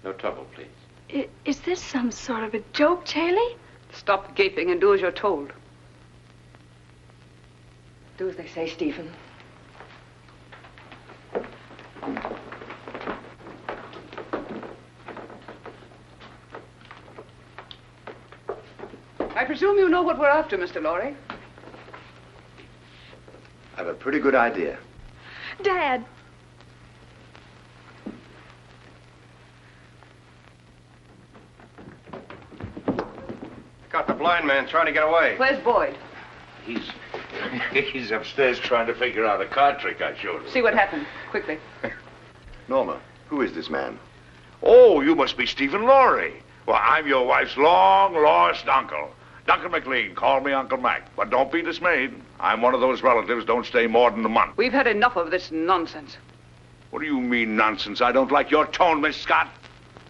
No trouble, please. Is this some sort of a joke, Charlie? Stop gaping and do as you're told. Do as they say, Stephen. I presume you know what we're after, Mr. Lorry. I have a pretty good idea. Dad. Got the blind man trying to get away. Where's Boyd? He's upstairs trying to figure out a card trick I showed him. See what happened, quickly. Norma, who is this man? Oh, you must be Stephen Lorry. Well, I'm your wife's long-lost uncle. Duncan Maclain, call me Uncle Mac. But don't be dismayed. I'm one of those relatives don't stay more than a month. We've had enough of this nonsense. What do you mean, nonsense? I don't like your tone, Miss Scott.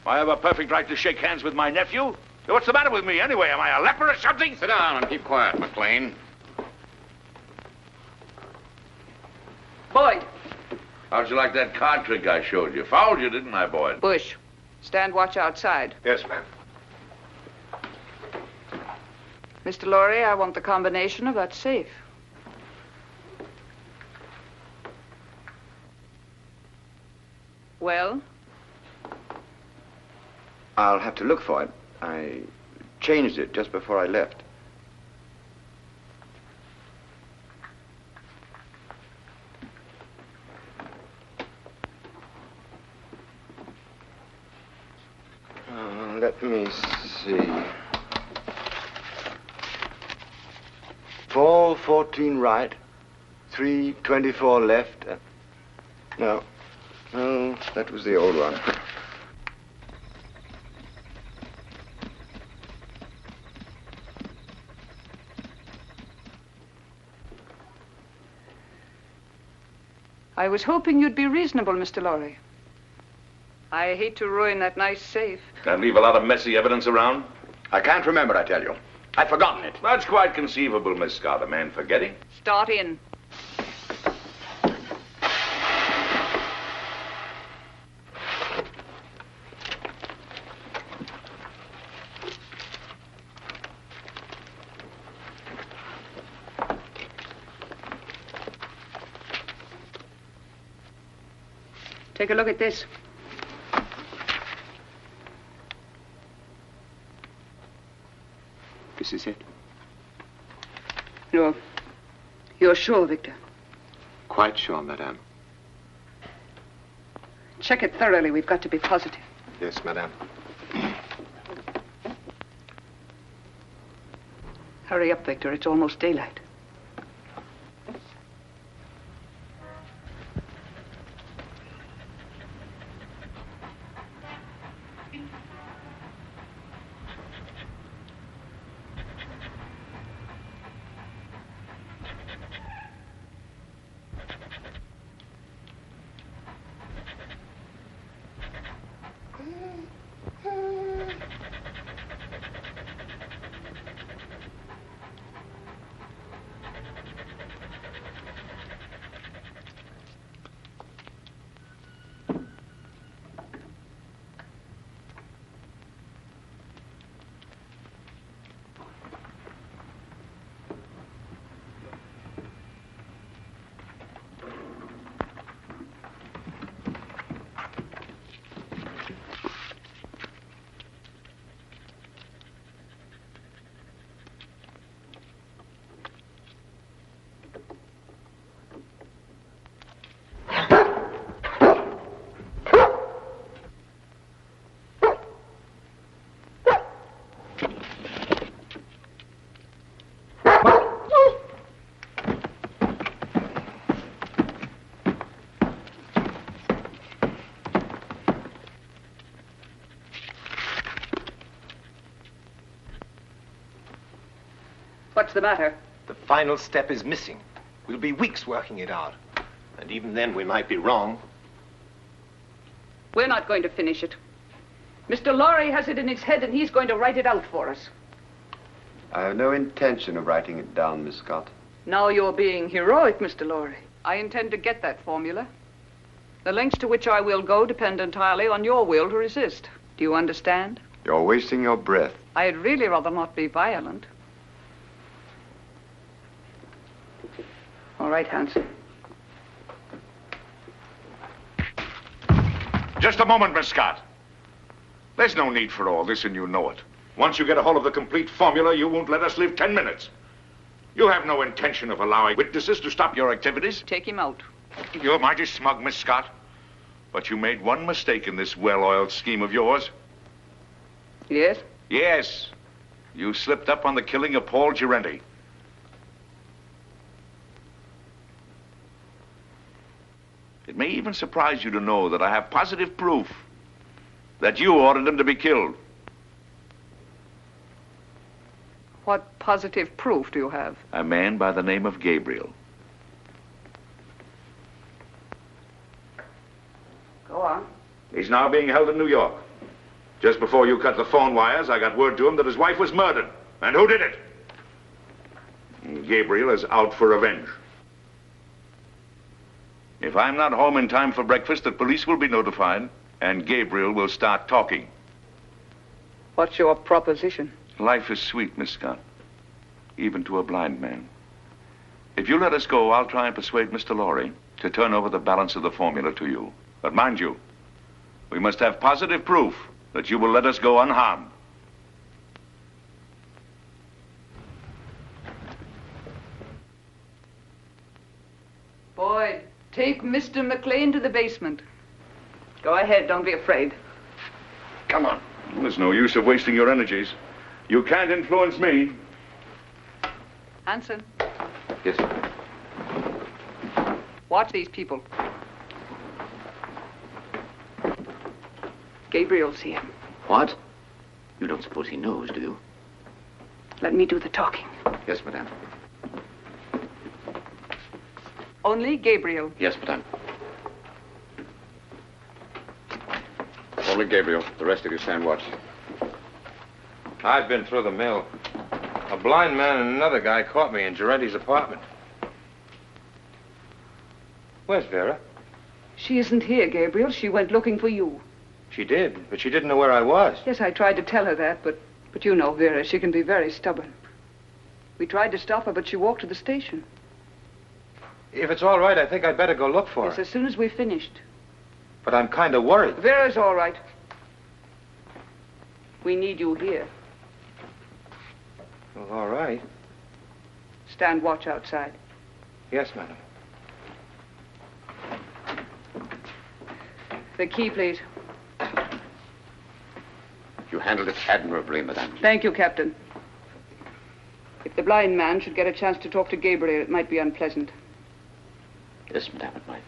I have a perfect right to shake hands with my nephew. What's the matter with me, anyway? Am I a leper or something? Sit down and keep quiet, Maclain. Boyd. How'd you like that card trick I showed you? Fouled you, didn't I, Boyd? Bush, stand watch outside. Yes, ma'am. Mr. Lorry, I want the combination of that safe. Well? I'll have to look for it. I changed it just before I left. Let me see. 414 right, 324 left. No, that was the old one. I was hoping you'd be reasonable, Mr. Lorry. I hate to ruin that nice safe. And leave a lot of messy evidence around? I can't remember, I tell you. I've forgotten it. That's quite conceivable, Miss Scott, a man forgetting. Start in. Take a look at this. This is it? You're sure, Victor? Quite sure, madame. Check it thoroughly. We've got to be positive. Yes, madame. Hurry up, Victor. It's almost daylight. What's the matter? The final step is missing. We'll be weeks working it out. And even then, we might be wrong. We're not going to finish it. Mr. Lorry has it in his head, and he's going to write it out for us. I have no intention of writing it down, Miss Scott. Now you're being heroic, Mr. Lorry. I intend to get that formula. The lengths to which I will go depend entirely on your will to resist. Do you understand? You're wasting your breath. I'd really rather not be violent. All right, Hanson. Just a moment, Miss Scott. There's no need for all this, and you know it. Once you get a hold of the complete formula, you won't let us live 10 minutes. You have no intention of allowing witnesses to stop your activities. Take him out. You're mighty smug, Miss Scott. But you made one mistake in this well-oiled scheme of yours. Yes? Yes. You slipped up on the killing of Paul Girenti. It may even surprise you to know that I have positive proof that you ordered him to be killed. What positive proof do you have? A man by the name of Gabriel. Go on. He's now being held in New York. Just before you cut the phone wires, I got word to him that his wife was murdered. And who did it? Gabriel is out for revenge. If I'm not home in time for breakfast, the police will be notified, and Gabriel will start talking. What's your proposition? Life is sweet, Miss Scott, even to a blind man. If you let us go, I'll try and persuade Mr. Lorry to turn over the balance of the formula to you. But mind you, we must have positive proof that you will let us go unharmed. Boyd, take Mr. Maclain to the basement. Go ahead, don't be afraid. Come on. Well, there's no use of wasting your energies. You can't influence me. Hanson, Yes, sir. watch these people. Gabriel's here. What? You don't suppose he knows, do you? Let me do the talking. Yes, madame. Only Gabriel. Yes, madame. Only Gabriel. The rest of you stand watch. I've been through the mill. A blind man and another guy caught me in Girenti's apartment. Where's Vera? She isn't here, Gabriel. She went looking for you. She did, but she didn't know where I was. Yes, I tried to tell her that, but you know Vera. She can be very stubborn. We tried to stop her, but she walked to the station. If it's all right, I think I'd better go look for Yes, her. as soon as we finished. But I'm kind of worried. Vera's all right. We need you here. Well, all right. Stand watch outside. Yes, madam. The key, please. You handled it admirably, madame. Thank you, Captain. If the blind man should get a chance to talk to Gabriel, it might be unpleasant. Yes, madame, it might.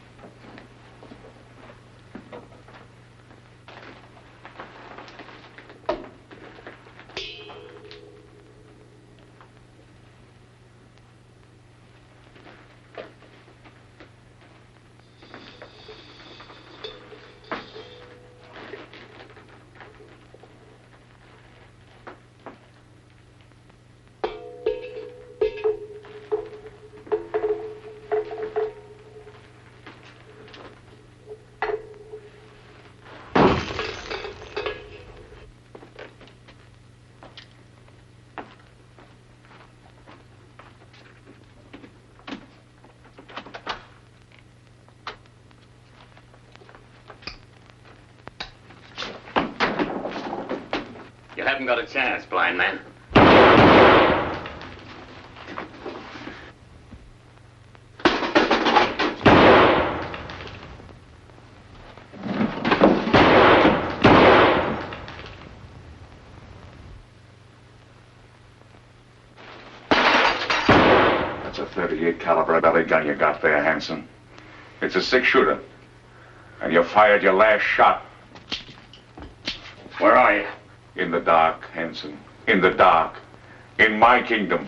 You haven't got a chance, blind man. That's a .38 caliber belly gun you got there, Hanson. It's a six-shooter. And you fired your last shot. Where are you? In the dark, Hanson. In the dark. In my kingdom.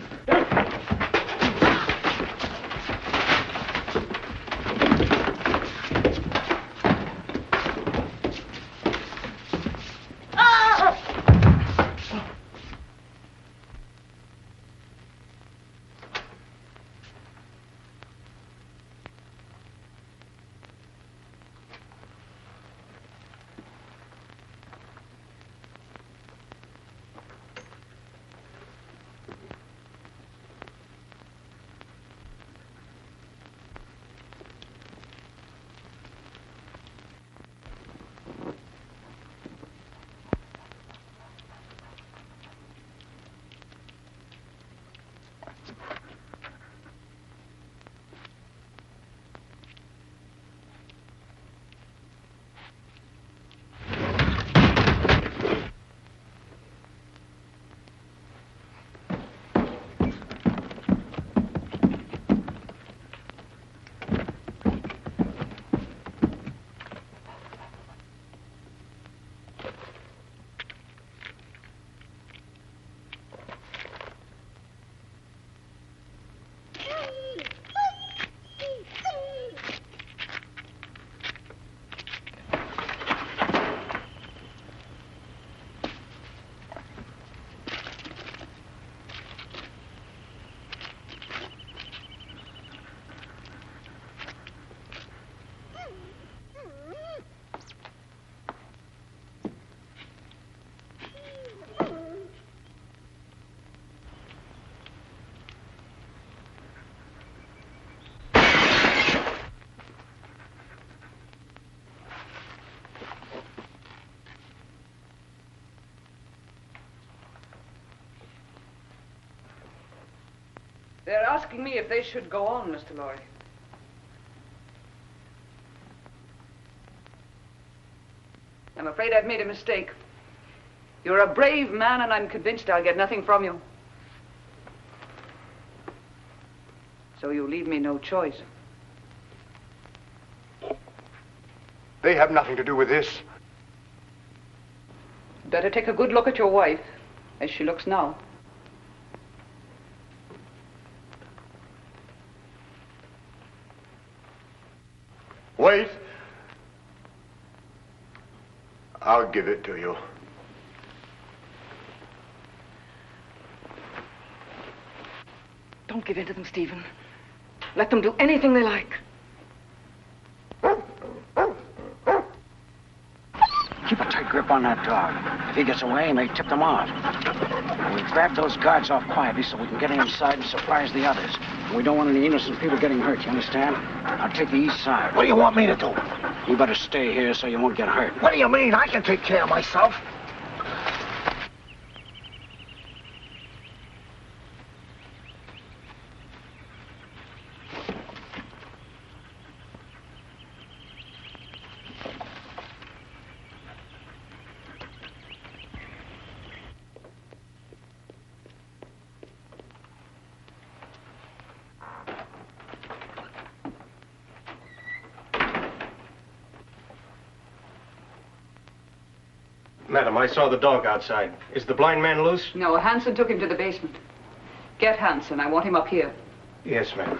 They're asking me if they should go on, Mr. Lorry. I'm afraid I've made a mistake. You're a brave man, and I'm convinced I'll get nothing from you. So you leave me no choice. They have nothing to do with this. Better take a good look at your wife, as she looks now. Wait. I'll give it to you. Don't give in to them, Stephen. Let them do anything they like. Keep a tight grip on that dog. If he gets away, he may tip them off. We'll grab those guards off quietly so we can get inside and surprise the others. We don't want any innocent people getting hurt, you understand? I'll take the east side. What do you want me to do? You better stay here so you won't get hurt. What do you mean? I can take care of myself. Madam, I saw the dog outside. Is the blind man loose? No, Hanson took him to the basement. Get Hanson. I want him up here. Yes, ma'am.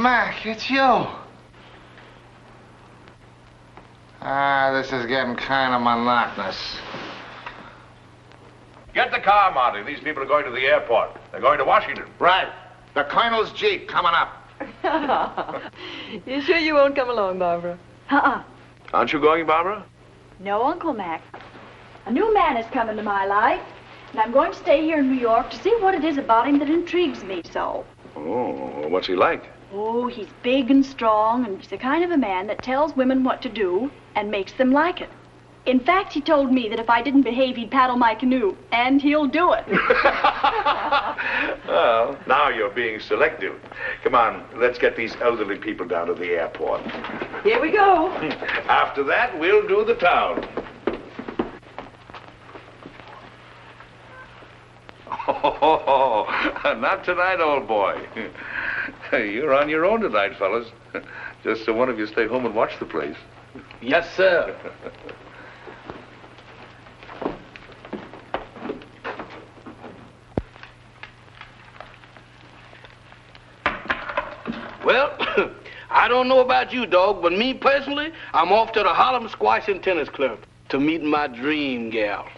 Mac, it's you. This is getting kind of monotonous. Get the car, Marty. These people are going to the airport. They're going to Washington. Right. The Colonel's Jeep coming up. You sure you won't come along, Barbara? Aren't you going, Barbara? No, Uncle Mac. A new man has come into my life, and I'm going to stay here in New York to see what it is about him that intrigues me so. Oh, what's he like? Oh, he's big and strong, and he's the kind of a man that tells women what to do and makes them like it. In fact, he told me that if I didn't behave, he'd paddle my canoe, and he'll do it. Well, now you're being selective. Come on, let's get these elderly people down to the airport. Here we go. After that, we'll do the town. Oh, not tonight, old boy. You're on your own tonight, fellas. Just so one of you stay home and watch the place. Yes, sir. Well, I don't know about you, dog, but me personally, I'm off to the Harlem Squash and Tennis Club to meet my dream gal.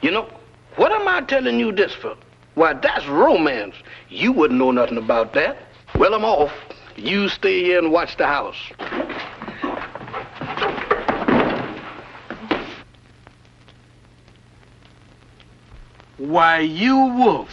You know, what am I telling you this for? Why, that's romance. You wouldn't know nothing about that. Well, I'm off. You stay here and watch the house. Why, you wolf.